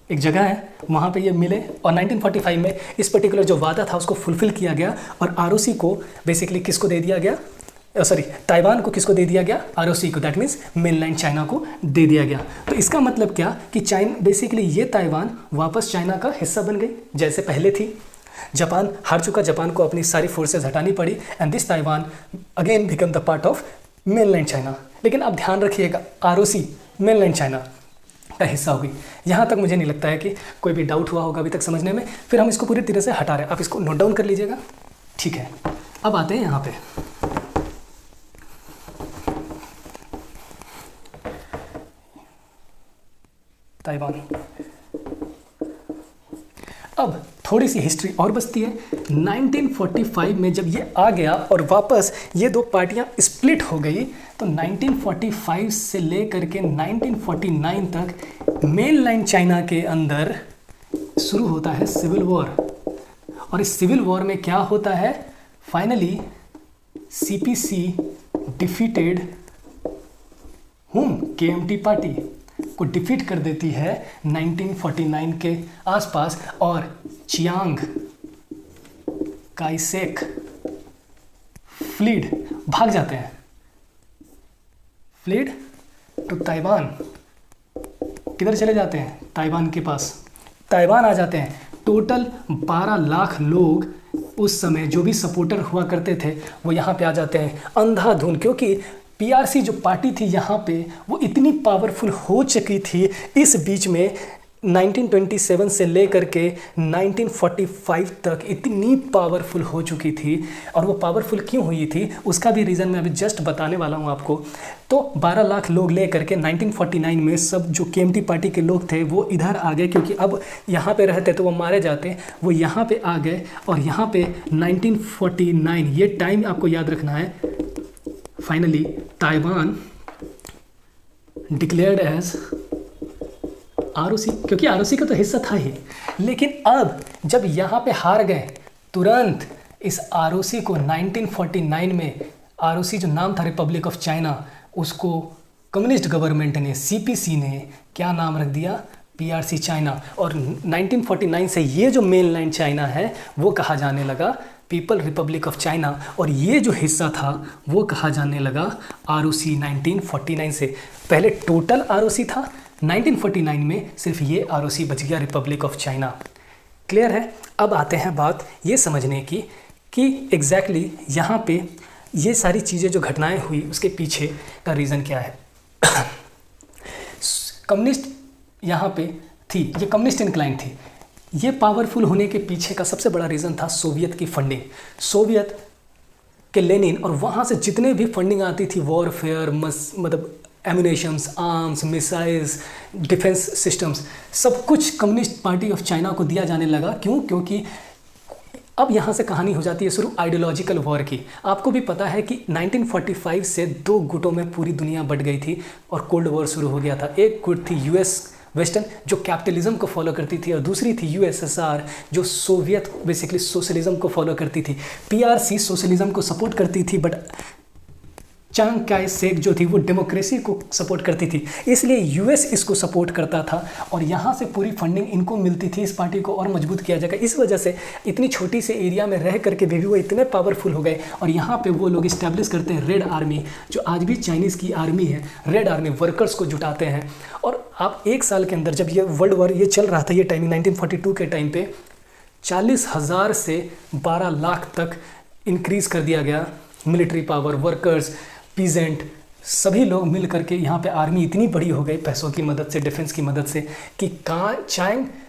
एक जगह है वहाँ पे ये मिले, और 1945 में इस पर्टिकुलर जो वादा था उसको फुलफिल किया गया, और आरओसी को बेसिकली किसको दे दिया गया, ताइवान को किसको दे दिया गया, आरओसी को, दैट मीन्स मेनलैंड चाइना को दे दिया गया। तो इसका मतलब क्या कि चाइना बेसिकली ये ताइवान वापस चाइना का हिस्सा बन गई जैसे पहले थी। जापान हार चुका, जापान को अपनी सारी फोर्सेस हटानी पड़ी, and this Taiwan again become the part of mainland China. लेकिन अब ध्यान रखिएगा, आरओसी मेनलैंड चाइना का हिस्सा हुई। यहाँ तक मुझे नहीं लगता है कि कोई भी डाउट हुआ होगा अभी तक समझने में। फिर हम इसको पूरी तरह से हटा रहे हैं, आप इसको नोट डाउन कर लीजिएगा, ठीक है। अब आते हैं यहाँ पे ताइवान। अब थोड़ी सी हिस्ट्री और बचती है। 1945 में जब ये आ गया और वापस ये दो पार्टियां स्प्लिट हो गई, तो 1945 से लेकर के 1949 तक मेनलैंड चाइना के अंदर शुरू होता है सिविल वॉर। और इस सिविल वॉर में क्या होता है, फाइनली सीपीसी डिफीटेड हुम, केएमटी पार्टी को डिफीट कर देती है 1949 के आसपास, और चियांग काई शेक फ्लीड भाग जाते हैं, फ्लीड टू ताइवान। किधर चले जाते हैं, ताइवान के पास, ताइवान आ जाते हैं। टोटल 12 लाख लोग उस समय जो भी सपोर्टर हुआ करते थे वो यहाँ पे आ जाते हैं अंधाधुंध, क्योंकि पीआरसी जो पार्टी थी यहाँ पे वो इतनी पावरफुल हो चुकी थी इस बीच में 1927 से लेकर के 1945 तक इतनी पावरफुल हो चुकी थी। और वो पावरफुल क्यों हुई थी उसका भी रीज़न मैं अभी जस्ट बताने वाला हूँ आपको। तो 12 लाख लोग ले करके 1949 में सब जो केएमटी पार्टी के लोग थे वो इधर आ गए, क्योंकि अब यहाँ पे रहते तो वो मारे जाते, वो यहाँ पे आ गए। और यहाँ पे 1949 ये टाइम आपको याद रखना है। Finally Taiwan declared as ROC, क्योंकि आरओसी का तो हिस्सा था ही। लेकिन अब जब यहाँ पे हार गए, तुरंत इस आरओसी को 1949 में, आरओसी जो नाम था रिपब्लिक ऑफ चाइना, उसको कम्युनिस्ट गवर्नमेंट ने, सीपीसी ने क्या नाम रख दिया, पीआरसी चाइना। और 1949 से ये जो मेन लैंड चाइना है वो कहा जाने लगा पीपल रिपब्लिक ऑफ चाइना, और ये जो हिस्सा था वो कहा जाने लगा आरओसी 1949 से। पहले टोटल आरओसी था, 1949 में सिर्फ ये आरओसी बच गया, रिपब्लिक ऑफ चाइना। क्लियर है। अब आते हैं बात ये समझने की कि एग्जैक्टली यहाँ पे ये सारी चीज़ें जो घटनाएं हुई उसके पीछे का रीज़न क्या है। कम्युनिस्ट यहाँ पे थी, ये कम्युनिस्ट इंक्लाइन थी। ये पावरफुल होने के पीछे का सबसे बड़ा रीज़न था सोवियत की फंडिंग। सोवियत के लेनिन, और वहाँ से जितने भी फंडिंग आती थी वॉरफेयर, मतलब ammunitions, arms, missiles, defence systems, सब कुछ कम्युनिस्ट पार्टी ऑफ चाइना को दिया जाने लगा। क्यों? क्योंकि अब यहाँ से कहानी हो जाती है शुरू आइडियोलॉजिकल वॉर की। आपको भी पता है कि 1945 से दो गुटों में पूरी दुनिया बट गई थी और कोल्ड वॉर शुरू हो गया था। एक गुट थी यूएस वेस्टर्न जो कैपिटलिज्म को फॉलो करती थी, और दूसरी थी यूएसएसआर जो सोवियत बेसिकली सोशलिज्म को फॉलो करती थी। पीआरसी सोशलिज्म को सपोर्ट करती थी, बट चांग काय शेक जो थी वो डेमोक्रेसी को सपोर्ट करती थी, इसलिए यूएस इसको सपोर्ट करता था। और यहाँ से पूरी फंडिंग इनको मिलती थी, इस पार्टी को और मजबूत किया जाएगा। इस वजह से इतनी छोटी से एरिया में रह करके भी वो इतने पावरफुल हो गए। और यहाँ पे वो लोग इस्टेब्लिश करते हैं रेड आर्मी, जो आज भी चाइनीज़ की आर्मी है। रेड आर्मी वर्कर्स को जुटाते हैं। और आप एक साल के अंदर, जब ये वर्ल्ड वॉर ये चल रहा था, ये टाइमिंग 1942 के टाइम पे 40,000 से 12 लाख तक इंक्रीज़ कर दिया गया मिलिट्री पावर। वर्कर्स, पीजेंट, सभी लोग मिल करके यहाँ पे आर्मी इतनी बड़ी हो गई पैसों की मदद से, डिफेंस की मदद से, कि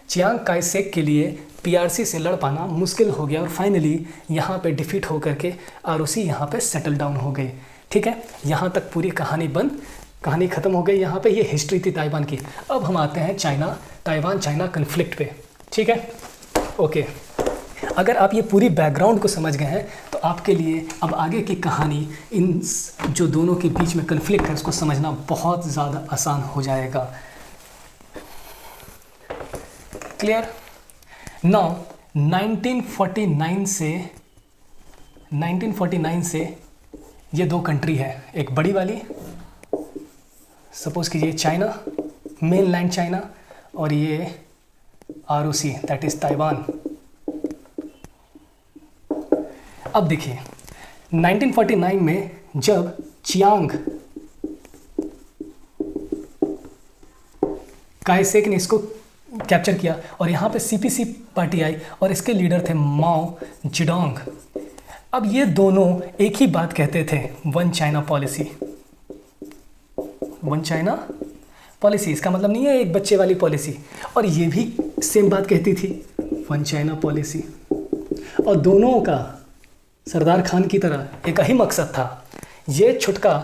चियांग काय शेक के लिए पीआरसी से लड़ पाना मुश्किल हो गया। और फाइनली यहाँ पे डिफीट हो करके आरओसी यहाँ पे सेटल डाउन हो गई। ठीक है, यहाँ तक पूरी कहानी बंद, कहानी ख़त्म हो गई। यहाँ पे ये हिस्ट्री थी ताइवान की। अब हम आते हैं ताइवान चाइना कन्फ्लिक्ट पे। ठीक है, ओके। अगर आप ये पूरी बैकग्राउंड को समझ गए हैं तो आपके लिए अब आगे की कहानी, इन जो दोनों के बीच में कन्फ्लिक्ट है, उसको समझना बहुत ज़्यादा आसान हो जाएगा। क्लियर? नाउ 1949 से ये दो कंट्री है, एक बड़ी वाली, सपोज कीजिए चाइना, मेन लैंड चाइना, और ये आरओसी दैट इज़ ताइवान। अब देखिए 1949 में जब चियांग काय शेक ने इसको कैप्चर किया और यहाँ पे सीपीसी पार्टी आई और इसके लीडर थे माओ जेडोंग। अब ये दोनों एक ही बात कहते थे, one China policy. One China policy इसका मतलब नहीं है एक बच्चे वाली पॉलिसी, और ये भी सेम बात कहती थी, वन चाइना पॉलिसी। और दोनों का सरदार खान की तरह एक ही मकसद था। ये छुटका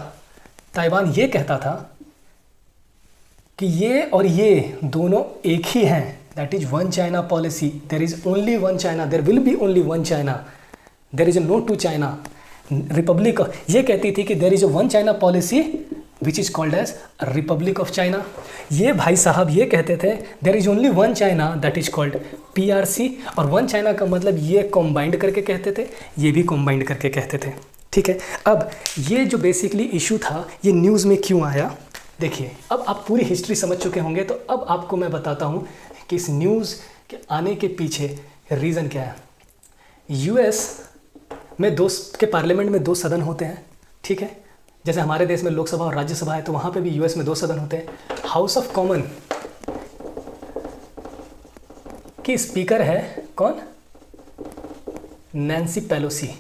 ताइवान ये कहता था कि ये और ये दोनों एक ही हैं, that is one China policy. There is only one China, there will be only one China, there is no two China. Republic ये कहती थी कि there is a one China policy which is called as Republic of China. ये भाई साहब ये कहते थे there is only one China that is called PRC. और वन चाइना का मतलब ये कॉम्बाइंड करके कहते थे, ये भी कॉम्बाइंड करके कहते थे। ठीक है, अब ये जो बेसिकली इशू था ये न्यूज़ में क्यों आया, देखिए अब आप पूरी हिस्ट्री समझ चुके होंगे। तो अब आपको मैं बताता हूँ कि इस न्यूज़ के आने के पीछे रीज़न क्या है। यूएस में के पार्लियामेंट में 2 सदन होते हैं। ठीक है, जैसे हमारे देश में लोकसभा और राज्यसभा है, तो वहाँ पे भी यूएस में 2 सदन होते हैं। हाउस ऑफ कॉमन की स्पीकर है कौन, Nancy Pelosi.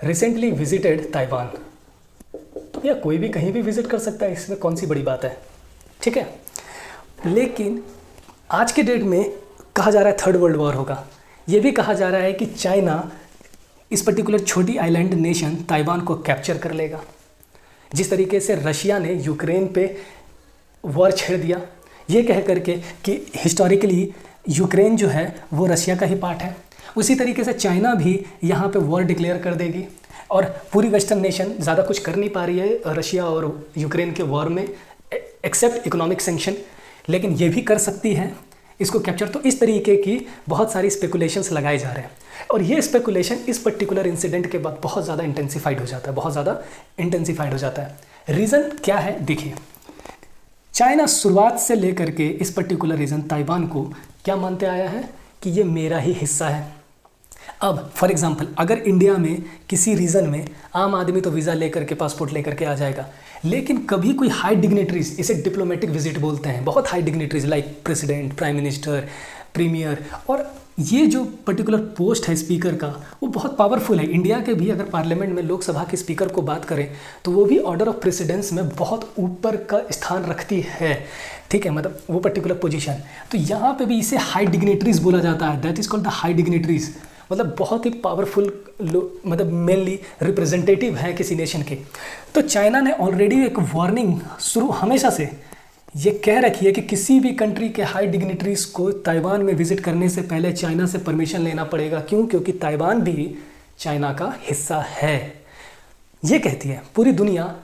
Recently visited Taiwan. तो भैया कोई भी कहीं भी विजिट कर सकता है, इसमें कौन सी बड़ी बात है। ठीक है, लेकिन आज के डेट में कहा जा रहा है थर्ड वर्ल्ड वॉर होगा। ये भी कहा जा रहा है कि चाइना इस पर्टिकुलर छोटी आइलैंड नेशन ताइवान को कैप्चर कर लेगा। जिस तरीके से रशिया ने यूक्रेन पे वॉर छेड़ दिया, ये कह करके कि हिस्टोरिकली यूक्रेन जो है वो रशिया का ही पार्ट है, उसी तरीके से चाइना भी यहाँ पे वॉर डिक्लेयर कर देगी। और पूरी वेस्टर्न नेशन ज़्यादा कुछ कर नहीं पा रही है रशिया और यूक्रेन के वॉर में, एक्सेप्ट इकोनॉमिक सैंक्शन, लेकिन ये भी कर सकती है इसको कैप्चर। तो इस तरीके की बहुत सारी स्पेकुलेशंस लगाए जा रहे हैं, और ये स्पेकुलेशन इस पर्टिकुलर इंसिडेंट के बाद बहुत ज़्यादा इंटेंसिफाइड हो जाता है, बहुत ज़्यादा इंटेंसिफाइड हो जाता है। रीज़न क्या है देखिए, चाइना शुरुआत से लेकर के इस पर्टिकुलर रीजन ताइवान को क्या मानते आया है कि ये मेरा ही हिस्सा है। अब फॉर एग्जांपल अगर इंडिया में किसी रीजन में आम आदमी तो वीज़ा लेकर के पासपोर्ट लेकर के आ जाएगा, लेकिन कभी कोई हाई डिग्नेटरीज, इसे डिप्लोमेटिक विजिट बोलते हैं, बहुत high dignitaries like president, prime minister, premier, और ये जो पर्टिकुलर पोस्ट है स्पीकर का वो बहुत पावरफुल है। इंडिया के भी अगर पार्लियामेंट में लोकसभा के स्पीकर को बात करें तो वो भी ऑर्डर ऑफ प्रेसिडेंस में बहुत ऊपर का स्थान रखती है, ठीक है, मतलब वो पर्टिकुलर पोजीशन। तो यहाँ पे भी इसे हाई डिग्नेटरीज बोला जाता है, that is called the high dignitaries, मतलब बहुत ही पावरफुल मतलब मेनली रिप्रेजेंटेटिव है किसी नेशन के। तो चाइना ने ऑलरेडी एक वार्निंग शुरू हमेशा से ये कह रखी है कि किसी भी कंट्री के हाई डिग्निटरीज को ताइवान में विजिट करने से पहले चाइना से परमिशन लेना पड़ेगा। क्यों? क्योंकि ताइवान भी चाइना का हिस्सा है। ये कहती है पूरी दुनिया,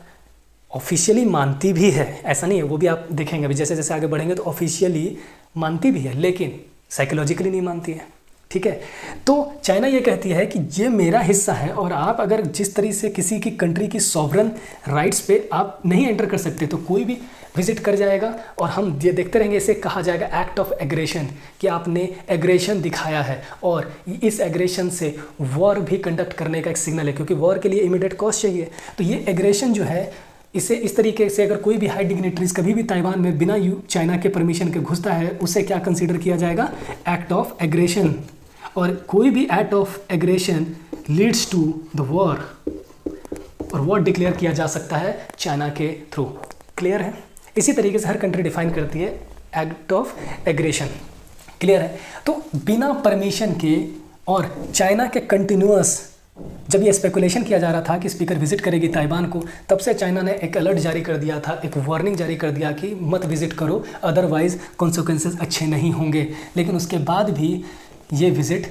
ऑफिशियली मानती भी है, ऐसा नहीं है, वो भी आप देखेंगे अभी जैसे जैसे आगे बढ़ेंगे तो ऑफिशियली मानती भी है, लेकिन साइकोलॉजिकली नहीं मानती है, ठीक है। तो चाइना ये कहती है कि ये मेरा हिस्सा है, और आप अगर जिस तरीके से किसी की कंट्री की सॉवरन राइट्स पे आप नहीं एंटर कर सकते, तो कोई भी विजिट कर जाएगा और हम ये देखते रहेंगे। इसे कहा जाएगा एक्ट ऑफ एग्रेशन, कि आपने एग्रेशन दिखाया है, और इस एग्रेशन से वॉर भी कंडक्ट करने का एक सिग्नल है, क्योंकि वॉर के लिए इमीडिएट कॉस्ट चाहिए। तो ये एग्रेशन जो है, इसे इस तरीके से अगर कोई भी हाई डिग्नेटरीज कभी भी ताइवान में बिना चाइना के परमिशन के घुसता है, उसे क्या कंसीडर किया जाएगा? Act of aggression. और कोई भी act of aggression leads to the war, और वॉर डिक्लेयर किया जा सकता है चाइना के थ्रू। क्लियर है? इसी तरीके से हर कंट्री डिफाइन करती है एक्ट ऑफ एग्रेशन। क्लियर है? तो बिना परमिशन के और चाइना के कंटिन्यूअस, जब ये स्पेकुलेशन किया जा रहा था कि स्पीकर विजिट करेगी ताइवान को, तब से चाइना ने एक अलर्ट जारी कर दिया था, एक वार्निंग जारी कर दिया कि मत विजिट करो, अदरवाइज कॉन्सिक्वेंसेस अच्छे नहीं होंगे। लेकिन उसके बाद भी ये विजिट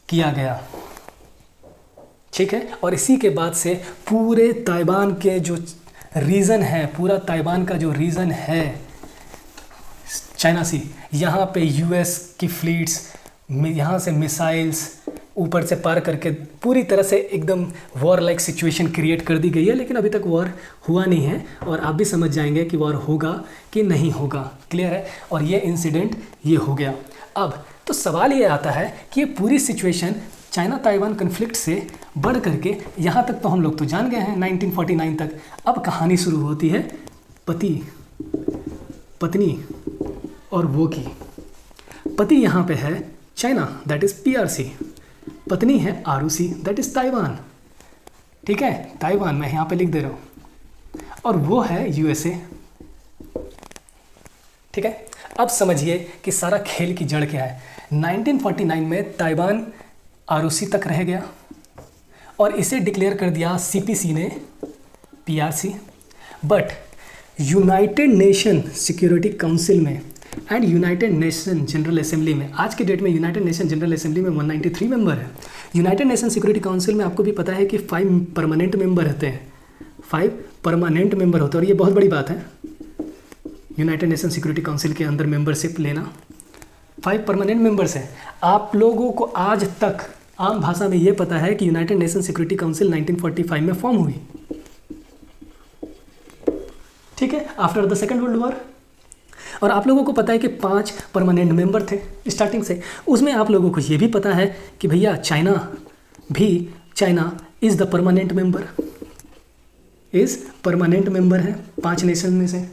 किया गया, ठीक है। और इसी के बाद से पूरे ताइवान के जो रीजन है, पूरा ताइवान का जो रीजन है चाइना सी, यहाँ पे यूएस की फ्लीट्स, यहाँ से मिसाइल्स ऊपर से पार करके पूरी तरह से एकदम वॉर लाइक सिचुएशन क्रिएट कर दी गई है। लेकिन अभी तक वॉर हुआ नहीं है, और आप भी समझ जाएंगे कि वॉर होगा कि नहीं होगा। क्लियर है? और ये इंसिडेंट ये हो गया। अब तो सवाल ये आता है कि ये पूरी सिचुएशन चाइना ताइवान कन्फ्लिक्ट से बढ़ करके यहाँ तक तो हम लोग तो जान गए हैं 1949 तक। अब कहानी शुरू होती है पति पत्नी और वो की। पति यहाँ पे है चाइना, दैट इज़ PRC, पत्नी है ROC, दैट इज़ ताइवान, ठीक है, ताइवान मैं यहाँ पे लिख दे रहा हूँ, और वो है USA, ठीक है। अब समझिए कि सारा खेल की जड़ क्या है। 1949 में ताइवान ROC तक रह गया, और इसे डिक्लेयर कर दिया CPC ने PRC, but United Nation Security Council में and United Nation General Assembly में, आज के डेट में यूनाइटेड नेशन जनरल असेंबली में 193 मेंबर है। यूनाइटेड नेशन सिक्योरिटी काउंसिल में आपको भी पता है कि 5 परमानेंट मेंबर रहते हैं, 5 परमानेंट मेंबर होते हैं, और ये बहुत बड़ी बात है यूनाइटेड नेशन सिक्योरिटी काउंसिल के अंदर मेंबरशिप लेना। 5 परमानेंट मेंबर्स हैं। आप लोगों को आज तक आम भाषा में ये पता है कि यूनाइटेड नेशन सिक्योरिटी काउंसिल 1945 में फॉर्म हुई, ठीक है, after the second world war. और आप लोगों को पता है कि 5 परमानेंट मेंबर थे स्टार्टिंग से। उसमें आप लोगों को ये भी पता है कि भैया China is the permanent member, is permanent member है 5 नेशन में से,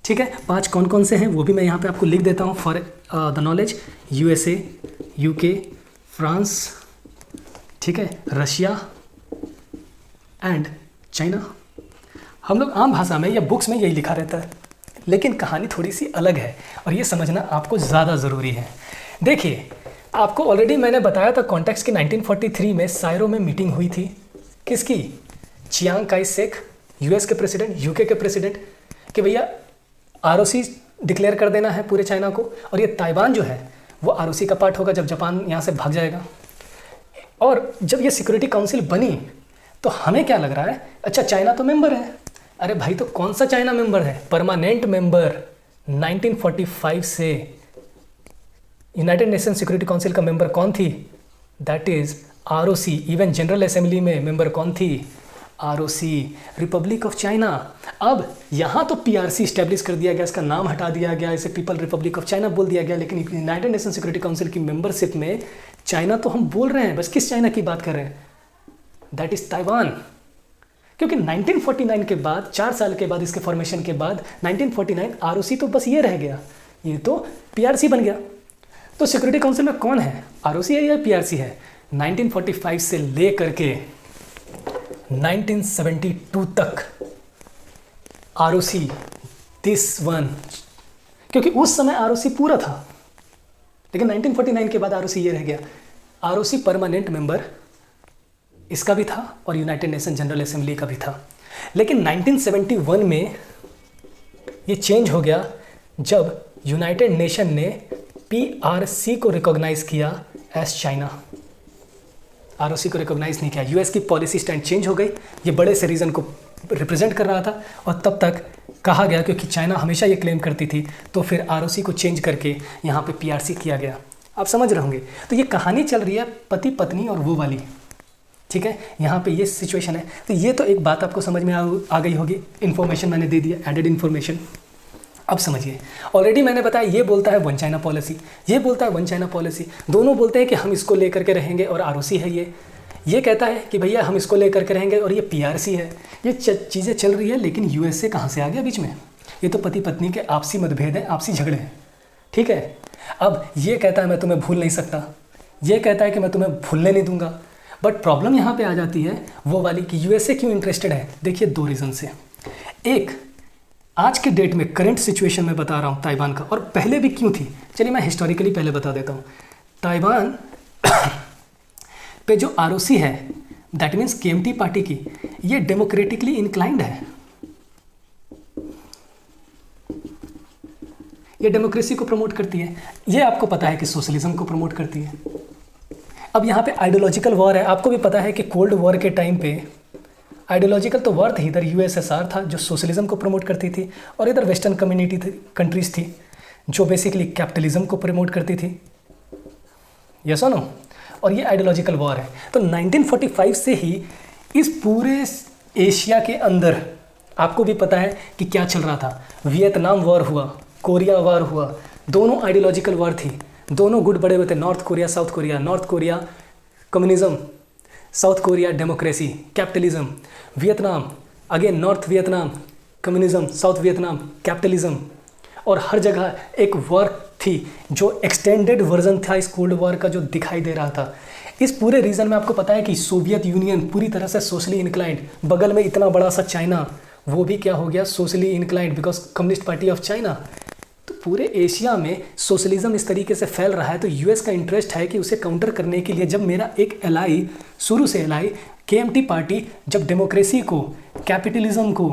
ठीक है। 5 कौन कौन से हैं वो भी मैं यहाँ पे आपको लिख देता हूँ for the knowledge. USA, UK, France, ठीक है, रशिया एंड चाइना। हम लोग आम भाषा में या बुक्स में यही लिखा रहता है, लेकिन कहानी थोड़ी सी अलग है और ये समझना आपको ज़्यादा ज़रूरी है। देखिए, आपको ऑलरेडी मैंने बताया था कॉन्टेक्स्ट कि 1943 में सायरो में मीटिंग हुई थी। किसकी? चियांग काई शेक, यूएस के प्रेसिडेंट, यूके के प्रेसिडेंट, कि भैया आरओसी डिक्लेयर कर देना है पूरे चाइना को, और ये ताइवान जो है वो आरओसी का पार्ट होगा जब जापान यहाँ से भाग जाएगा। और जब ये सिक्योरिटी काउंसिल बनी तो हमें क्या लग रहा है, अच्छा चाइना तो मेंबर है। अरे भाई, तो कौन सा चाइना मेंबर है? परमानेंट मेंबर 1945 से यूनाइटेड नेशन सिक्योरिटी काउंसिल का मेंबर कौन थी? That is ROC. Even general Assembly में मेंबर कौन थी? ROC, Republic of China. अब यहाँ तो पीआरसी स्टैब्लिश कर दिया गया, इसका नाम हटा दिया गया, इसे पीपल रिपब्लिक ऑफ चाइना बोल दिया गया, लेकिन यूनाइटेड नेशन सिक्योरिटी काउंसिल की मेंबरशिप में चाइना तो हम बोल रहे हैं, बस किस चाइना की बात कर रहे हैं? That is Taiwan. क्योंकि 1949 के बाद, 4 साल के बाद, इसके फॉर्मेशन के बाद 1949 आरओसी तो बस ये रह गया, ये तो पीआरसी बन गया। तो सिक्योरिटी काउंसिल में कौन है? आरओसी है या पीआरसी है? 1945 से ले करके 1972 तक आरओसी दिस वन, क्योंकि उस समय आरओसी पूरा था, लेकिन 1949 के बाद आरओसी ये रह गया। आरओसी परमानेंट मेंबर इसका भी था और यूनाइटेड नेशन जनरल असेंबली का भी था। लेकिन 1971 में ये चेंज हो गया जब यूनाइटेड नेशन ने पीआरसी को रिकॉग्नाइज किया एज चाइना। आरओसी को रिकॉग्नाइज नहीं किया। यूएस की पॉलिसी स्टैंड चेंज हो गई, ये बड़े से रीज़न को रिप्रेजेंट कर रहा था, और तब तक कहा गया, क्योंकि चाइना हमेशा ये क्लेम करती थी, तो फिर आरओसी को चेंज करके यहाँ पे पीआरसी किया गया। आप समझ रहे होंगे। तो ये कहानी चल रही है पति पत्नी और वो वाली, ठीक है। यहाँ पे ये सिचुएशन है। तो ये तो एक बात आपको समझ में आ गई होगी। इन्फॉर्मेशन मैंने दे दिया, एडेड इन्फॉर्मेशन। अब समझिए, ऑलरेडी मैंने बताया, ये बोलता है वन चाइना पॉलिसी, ये बोलता है वन चाइना पॉलिसी, दोनों बोलते हैं कि हम इसको लेकर के रहेंगे, और आरओसी है ये कहता है कि भैया हम इसको लेकर के रहेंगे, और ये पीआरसी है। ये चीज़ें चल रही है, लेकिन यूएसए कहाँ से आ गया बीच में? ये तो पति पत्नी के आपसी मतभेद हैं, आपसी झगड़े हैं, ठीक है। अब ये कहता है मैं तुम्हें भूल नहीं सकता, ये कहता है कि मैं तुम्हें भूलने नहीं दूंगा। बट प्रॉब्लम यहाँ पे आ जाती है वो वाली कि यूएसए क्यों इंटरेस्टेड है। देखिए, 2 रीज़न से। एक, आज के डेट में करंट सिचुएशन में बता रहा हूँ ताइवान का, और पहले भी क्यों थी, चलिए मैं हिस्टोरिकली पहले बता देता हूँ। ताइवान पे जो आरओसी है, दैट मीन्स केएमटी पार्टी की, ये डेमोक्रेटिकली इंक्लाइंड है, ये डेमोक्रेसी को प्रमोट करती है। ये आपको पता है कि सोशलिज्म को प्रमोट करती है। अब यहाँ पे आइडियोलॉजिकल वॉर है। आपको भी पता है कि कोल्ड वॉर के टाइम पे आइडियोलॉजिकल तो वॉर थी, इधर यूएसएसआर था जो सोशलिज्म को प्रमोट करती थी, और इधर वेस्टर्न कम्युनिटी कंट्रीज थी जो बेसिकली कैपिटलिज्म को प्रमोट करती थी। यस और नो? और ये आइडियोलॉजिकल वॉर है। तो 1945 से ही इस पूरे एशिया के अंदर आपको भी पता है कि क्या चल रहा था। वियतनाम वॉर हुआ, कोरिया वॉर हुआ, दोनों आइडियोलॉजिकल वॉर थी, दोनों गुट बड़े हुए थे। North Korea, south Korea, north Korea communism, south Korea democracy, capitalism. Vietnam again, north Vietnam communism, south Vietnam capitalism. और हर जगह एक वॉर थी जो एक्सटेंडेड वर्जन था इस कोल्ड वॉर का, जो दिखाई दे रहा था। इस पूरे रीजन में आपको पता है कि सोवियत यूनियन पूरी तरह से सोशली इंक्लाइंड, बगल में इतना बड़ा सा चाइना, वो भी क्या हो गया, socially inclined, because communist party of China. तो पूरे एशिया में सोशलिज्म इस तरीके से फैल रहा है, तो यूएस का इंटरेस्ट है कि उसे काउंटर करने के लिए, जब मेरा एक एलाई, शुरू से एलाई केएमटी पार्टी जब डेमोक्रेसी को, कैपिटलिज्म को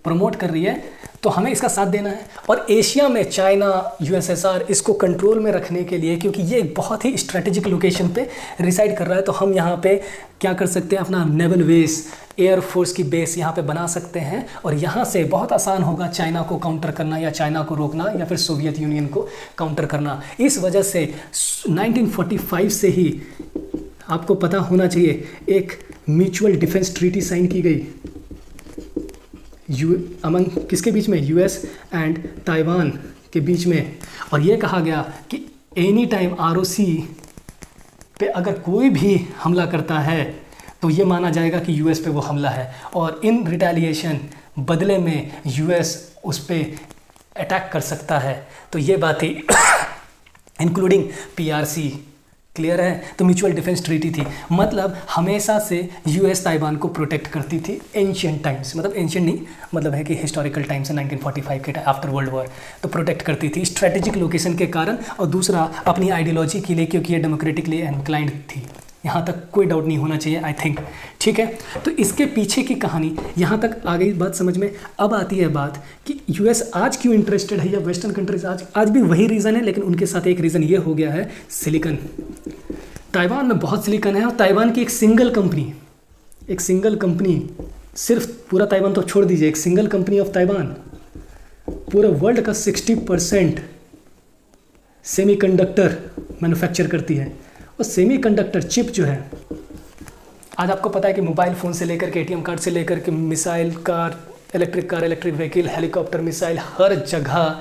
प्रमोट कर रही है, तो हमें इसका साथ देना है। और एशिया में चाइना, यूएसएसआर, इसको कंट्रोल में रखने के लिए, क्योंकि ये एक बहुत ही स्ट्रेटेजिक लोकेशन पे रिसाइड कर रहा है, तो हम यहाँ पे क्या कर सकते हैं, अपना नेवल बेस, एयरफोर्स की बेस यहाँ पे बना सकते हैं, और यहाँ से बहुत आसान होगा चाइना को काउंटर करना, या चाइना को रोकना, या फिर सोवियत यूनियन को काउंटर करना। इस वजह से 1945 से ही आपको पता होना चाहिए, एक म्यूचुअल डिफेंस ट्रीटी साइन की गई अमंग किसके बीच में, यूएस एंड ताइवान के बीच में। और ये कहा गया कि एनी टाइम आरओसी पे अगर कोई भी हमला करता है तो ये माना जाएगा कि यूएस पे वो हमला है, और इन रिटेलिएशन बदले में यूएस उस पर अटैक कर सकता है। तो ये बात ही इंक्लूडिंग पीआरसी, क्लियर है। तो म्यूचुअल डिफेंस ट्रीटी थी, मतलब हमेशा से यूएस ताइवान को प्रोटेक्ट करती थी एंशियंट टाइम्स, मतलब एंशियंट नहीं, मतलब है कि हिस्टोरिकल टाइम्स है 1945 के आफ्टर वर्ल्ड वॉर, तो प्रोटेक्ट करती थी स्ट्रेटेजिक लोकेशन के कारण, और दूसरा अपनी आइडियोलॉजी के लिए, क्योंकि ये डेमोक्रेटिकली इंक्लाइंड थी। यहाँ तक कोई डाउट नहीं होना चाहिए आई थिंक, ठीक है। तो इसके पीछे की कहानी यहाँ तक आ गई बात समझ में। अब आती है बात कि यूएस आज क्यों इंटरेस्टेड है, या वेस्टर्न कंट्रीज आज भी वही रीज़न है, लेकिन उनके साथ एक रीज़न ये हो गया है सिलिकन। ताइवान में बहुत सिलिकन है, और ताइवान की एक सिंगल कंपनी सिर्फ, पूरा ताइवान तो छोड़ दीजिए, एक सिंगल कंपनी ऑफ ताइवान पूरे वर्ल्ड का 60% सेमीकंडक्टर मैन्युफैक्चर करती है। और सेमीकंडक्टर चिप जो है, आज आपको पता है कि मोबाइल फ़ोन से लेकर के एटीएम कार्ड से लेकर के missile car, electric vehicle, helicopter, missile, हर जगह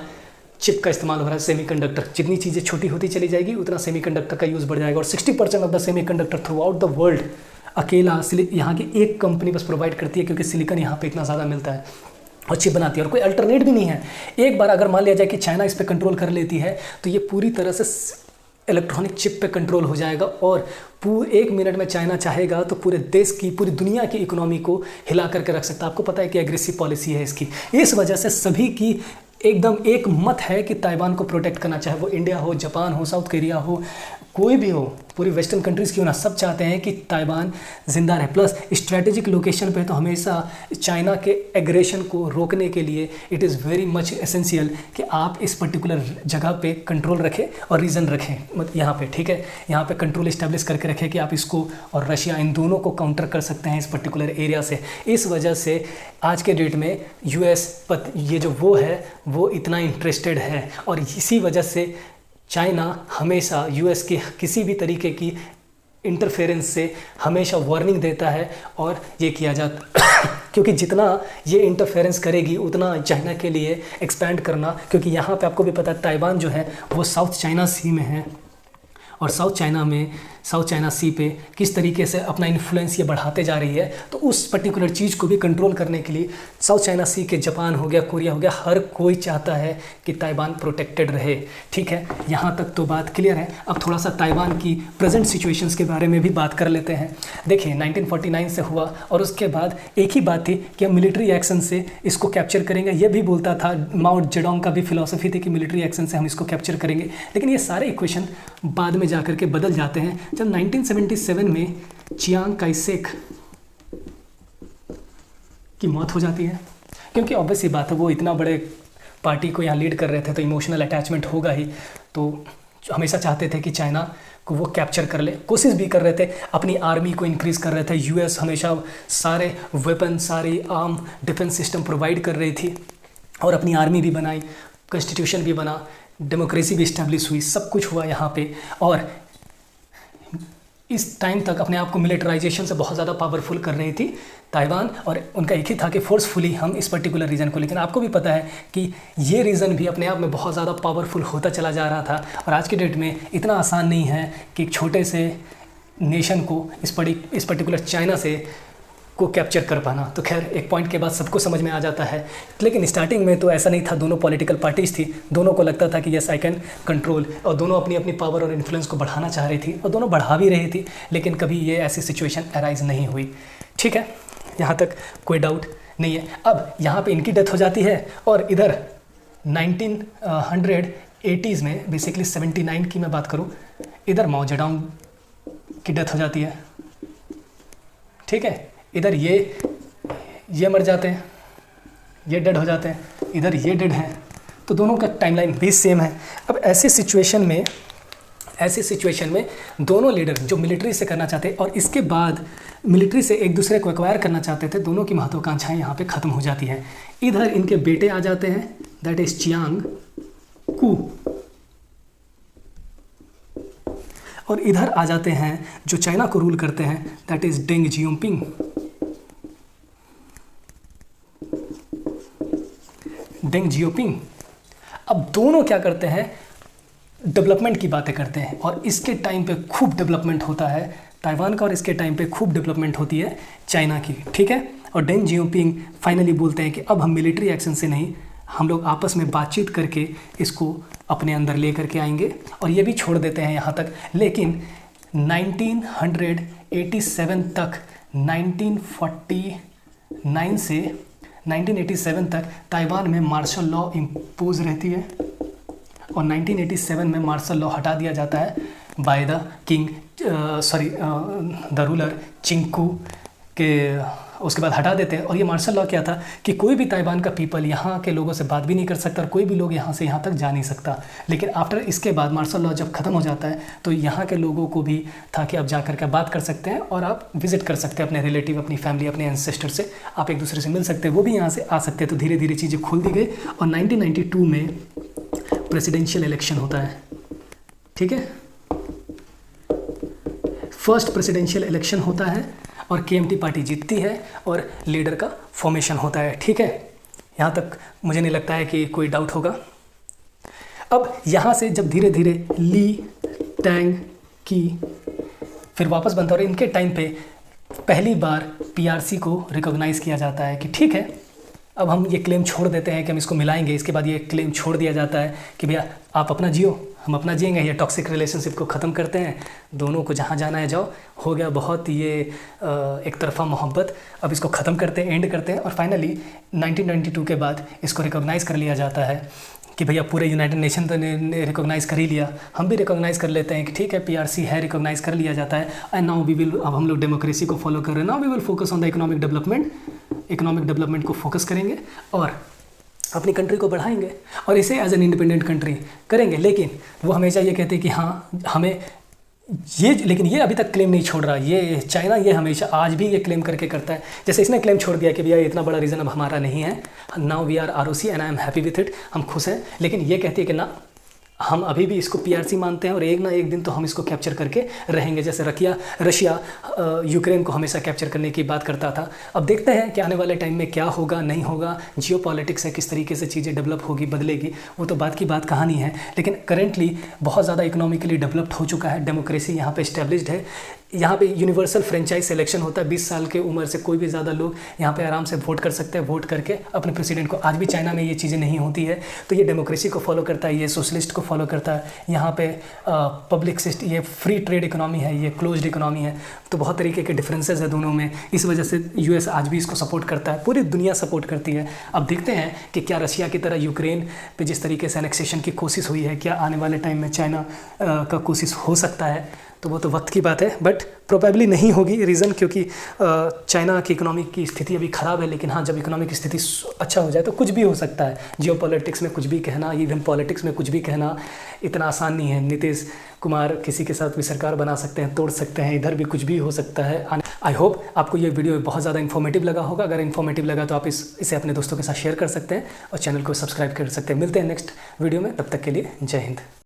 चिप का इस्तेमाल हो रहा है, सेमीकंडक्टर। जितनी चीज़ें छोटी होती चली जाएगी उतना सेमीकंडक्टर का यूज़ बढ़ जाएगा। और 60% of the semiconductor through out the world अकेला यहाँ की एक कंपनी बस प्रोवाइड करती है, क्योंकि सिलिकन यहाँ पे इतना ज़्यादा मिलता है और चिप बनाती है, और कोई अल्टरनेट भी नहीं है। एक बार अगर मान लिया जाए कि चाइना इस पर कंट्रोल कर लेती है, तो ये पूरी तरह से इलेक्ट्रॉनिक चिप पे कंट्रोल हो जाएगा, और 1 मिनट में चाइना चाहेगा तो पूरे देश की, पूरी दुनिया की इकोनॉमी को हिला करके रख सकता है। आपको पता है कि एग्रेसिव पॉलिसी है इसकी। इस वजह से सभी की एकदम एक मत है कि ताइवान को प्रोटेक्ट करना, चाहे वो इंडिया हो, जापान हो, साउथ कोरिया हो, कोई भी हो, पूरी वेस्टर्न कंट्रीज़ क्यों ना, सब चाहते हैं कि ताइवान जिंदा रहे। प्लस स्ट्रैटेजिक लोकेशन पे तो हमेशा चाइना के एग्रेशन को रोकने के लिए it is very much essential कि आप इस पर्टिकुलर जगह पे कंट्रोल रखें और रीजन रखें, मतलब यहाँ पे, ठीक है, यहाँ पे कंट्रोल इस्टेब्लिश करके रखें कि आप इसको और रशिया इन दोनों को काउंटर कर सकते हैं इस पर्टिकुलर एरिया से। इस वजह से आज के डेट में यूएस ये जो वो इतना इंटरेस्टेड है, और इसी वजह से चाइना हमेशा यूएस की किसी भी तरीके की इंटरफेरेंस से हमेशा वार्निंग देता है, और ये किया जाता क्योंकि जितना ये इंटरफेरेंस करेगी उतना चाइना के लिए एक्सपैंड करना, क्योंकि यहाँ पे आपको भी पता है ताइवान जो है वो साउथ चाइना सी में है, और साउथ चाइना सी पे किस तरीके से अपना इन्फ्लुएंस ये बढ़ाते जा रही है। तो उस पर्टिकुलर चीज़ को भी कंट्रोल करने के लिए साउथ चाइना सी के जापान हो गया, कोरिया हो गया, हर कोई चाहता है कि ताइवान प्रोटेक्टेड रहे, ठीक है। यहाँ तक तो बात क्लियर है। अब थोड़ा सा ताइवान की प्रेजेंट सिचुएशंस के बारे में भी बात कर लेते हैं। देखिए 1949 से हुआ, और उसके बाद एक ही बात थी कि हम मिलिट्री एक्शन से इसको कैप्चर करेंगे। ये भी बोलता था, माओ जेडोंग का भी फिलॉसफी थी कि मिलिट्री एक्शन से हम इसको कैप्चर करेंगे, लेकिन ये सारे इक्वेशन बाद में जाकर के बदल जाते हैं जब 1977 में चियांग काई शेक की मौत हो जाती है। क्योंकि ऑब्वियस ही बात है, वो इतना बड़े पार्टी को यहाँ लीड कर रहे थे, तो इमोशनल अटैचमेंट होगा ही, तो हमेशा चाहते थे कि चाइना को वो कैप्चर कर ले, कोशिश भी कर रहे थे, अपनी आर्मी को इंक्रीज़ कर रहे थे। यूएस हमेशा सारे वेपन, सारी आर्म डिफेंस सिस्टम प्रोवाइड कर रही थी, और अपनी आर्मी भी बनाई, कॉन्स्टिट्यूशन भी बना, डेमोक्रेसी भी इस्टेब्लिश हुई, सब कुछ हुआ यहाँ पे। और इस टाइम तक अपने आप को मिलिटराइजेशन से बहुत ज़्यादा पावरफुल कर रही थी ताइवान, और उनका एक ही था कि फोर्सफुली हम इस पर्टिकुलर रीजन को, लेकिन आपको भी पता है कि ये रीजन भी अपने आप में बहुत ज़्यादा पावरफुल होता चला जा रहा था। और आज के डेट में इतना आसान नहीं है कि एक छोटे से नेशन को इस पर्टिकुलर चाइना से को कैप्चर कर पाना। तो खैर एक पॉइंट के बाद सबको समझ में आ जाता है, लेकिन स्टार्टिंग में तो ऐसा नहीं था। दोनों पॉलिटिकल पार्टीज़ थी, दोनों को लगता था कि यस आई कैन कंट्रोल, और दोनों अपनी अपनी पावर और इन्फ्लुएंस को बढ़ाना चाह रही थी, और दोनों बढ़ा भी रही थी, लेकिन कभी ये ऐसी सिचुएशन अराइज नहीं हुई, ठीक है। यहाँ तक कोई डाउट नहीं है। अब यहाँ पर इनकी डेथ हो जाती है, और इधर 1980s में, बेसिकली 79 की मैं बात करूँ, इधर माओ जेडोंग की डेथ हो जाती है, ठीक है। इधर ये मर जाते हैं, ये डेड हो जाते हैं, इधर ये डेड हैं, तो दोनों का टाइमलाइन भी सेम है। अब ऐसी सिचुएशन में दोनों लीडर जो मिलिट्री से करना चाहते और इसके बाद मिलिट्री से एक दूसरे को एक्वायर करना चाहते थे, दोनों की महत्वाकांक्षाएं यहाँ पे ख़त्म हो जाती हैं। इधर इनके बेटे आ जाते हैं, दैट इज़ चियांग कू, और इधर आ जाते हैं जो चाइना को रूल करते हैं, that is Deng Xiaoping. Deng Xiaoping अब दोनों क्या करते हैं, डेवलपमेंट की बातें करते हैं, और इसके टाइम पे खूब डेवलपमेंट होता है ताइवान का, और इसके टाइम पे खूब डेवलपमेंट होती है चाइना की, ठीक है। और डेंग जियोपिंग फाइनली बोलते हैं कि अब हम मिलिट्री एक्शन से नहीं, हम लोग आपस में बातचीत करके इसको अपने अंदर ले करके आएंगे, और ये भी छोड़ देते हैं यहाँ तक। लेकिन 1987 तक 1949 से 1987 तक ताइवान में मार्शल लॉ इम्पोज रहती है और 1987 में मार्शल लॉ हटा दिया जाता है by the king the ruler चिंकू के। उसके बाद हटा देते हैं। और ये मार्शल लॉ क्या था कि कोई भी ताइवान का पीपल यहाँ के लोगों से बात भी नहीं कर सकता और कोई भी लोग यहाँ से यहाँ तक जा नहीं सकता। लेकिन आफ्टर इसके बाद मार्शल लॉ जब ख़त्म हो जाता है तो यहाँ के लोगों को भी था कि आप जा कर के बात कर सकते हैं और आप विज़िट कर सकते हैं अपने रिलेटिव, अपनी फैमिली, अपने एंसेस्टर से आप एक दूसरे से मिल सकते हैं, वो भी यहाँ से आ सकते हैं। तो धीरे धीरे चीज़ें खुल दी गई और 1992 में प्रेसिडेंशियल इलेक्शन होता है। ठीक है, फर्स्ट प्रेसिडेंशियल इलेक्शन होता है और KMT पार्टी जीतती है और लीडर का फॉर्मेशन होता है। ठीक है, यहाँ तक मुझे नहीं लगता है कि कोई डाउट होगा। अब यहाँ से जब धीरे धीरे ली, टैंग की फिर वापस बनता है और इनके टाइम पे पहली बार PRC को रिकॉग्नाइज़ किया जाता है कि ठीक है अब हम ये क्लेम छोड़ देते हैं कि हम इसको मिलाएंगे। इसके बाद ये क्लेम छोड़ दिया जाता है कि भैया आप अपना जियो, हम अपना जिएंगे, ये टॉक्सिक रिलेशनशिप को ख़त्म करते हैं, दोनों को जहाँ जाना है जाओ, हो गया बहुत ये एक तरफा मोहब्बत, अब इसको ख़त्म करते हैं, एंड करते हैं। और फाइनली 1992 के बाद इसको रिकॉग्नाइज़ कर लिया जाता है कि भैया पूरे यूनाइटेड नेशन ने रिकॉग्नाइज़ कर ही लिया, हम भी रिकॉग्नाइज़ कर लेते हैं कि ठीक है PRC है, रिकॉग्नाइज़ कर लिया जाता है। एंड नाउ वी विल, अब हम लोग डेमोक्रेसी को फॉलो कर रहे हैं, now we will focus on the economic development को फोकस करेंगे और अपनी कंट्री को बढ़ाएंगे और इसे एज एन इंडिपेंडेंट कंट्री करेंगे। लेकिन वो हमेशा ये कहते हैं कि हाँ हमें ये, लेकिन ये अभी तक क्लेम नहीं छोड़ रहा। ये चाइना ये हमेशा आज भी ये क्लेम करके करता है। जैसे इसने क्लेम छोड़ दिया कि भैया इतना बड़ा रीज़न अब हमारा नहीं है, now we are ROC and I am happy with it, हम खुश हैं। लेकिन ये कहती है कि ना हम अभी भी इसको PRC मानते हैं और एक ना एक दिन तो हम इसको कैप्चर करके रहेंगे। जैसे रशिया यूक्रेन को हमेशा कैप्चर करने की बात करता था। अब देखते हैं कि आने वाले टाइम में क्या होगा, नहीं होगा, जियोपॉलिटिक्स है, किस तरीके से चीज़ें डेवलप होगी, बदलेगी, वो तो बात की बात कहानी है। लेकिन करेंटली बहुत ज़्यादा इकोनॉमिकली डेवलप्ड हो चुका है, डेमोक्रेसी यहाँ पे इस्टेब्लिश्ड है। यहाँ पे यूनिवर्सल फ्रेंचाइज सिलेक्शन होता है, 20 साल के उम्र से कोई भी ज़्यादा लोग यहाँ पे आराम से वोट कर सकते हैं, वोट करके अपने प्रेसिडेंट को। आज भी चाइना में ये चीज़ें नहीं होती है। तो ये डेमोक्रेसी को फॉलो करता है, ये सोशलिस्ट को फॉलो करता है। यहाँ पे पब्लिक सिस्टम, ये फ्री ट्रेड इकोनॉमी है, ये क्लोज्ड इकोनॉमी है। तो बहुत तरीके के डिफरेंसेस है दोनों में। इस वजह से US आज भी इसको सपोर्ट करता है, पूरी दुनिया सपोर्ट करती है। अब देखते हैं कि क्या रशिया की तरह यूक्रेन पे जिस तरीके से एनेक्सेशन की कोशिश हुई है, क्या आने वाले टाइम में चाइना का कोशिश हो सकता है। तो वो तो वक्त की बात है, बट प्रोबेबली नहीं होगी। रीज़न क्योंकि चाइना की इकोनॉमिक की स्थिति अभी ख़राब है। लेकिन हाँ, जब इकोनॉमिक स्थिति अच्छा हो जाए तो कुछ भी हो सकता है। जियोपॉलिटिक्स में कुछ भी कहना, इवन पॉलिटिक्स में कुछ भी कहना इतना आसान नहीं है। नीतीश कुमार किसी के साथ भी सरकार बना सकते हैं, तोड़ सकते हैं, इधर भी कुछ भी हो सकता है। आई होप आपको ये वीडियो बहुत ज़्यादा इन्फॉर्मेटिव लगा होगा। अगर इन्फॉर्मेटिव लगा तो आप इसे अपने दोस्तों के साथ शेयर कर सकते हैं और चैनल को सब्सक्राइब कर सकते हैं। मिलते हैं नेक्स्ट वीडियो में, तब तक के लिए जय हिंद।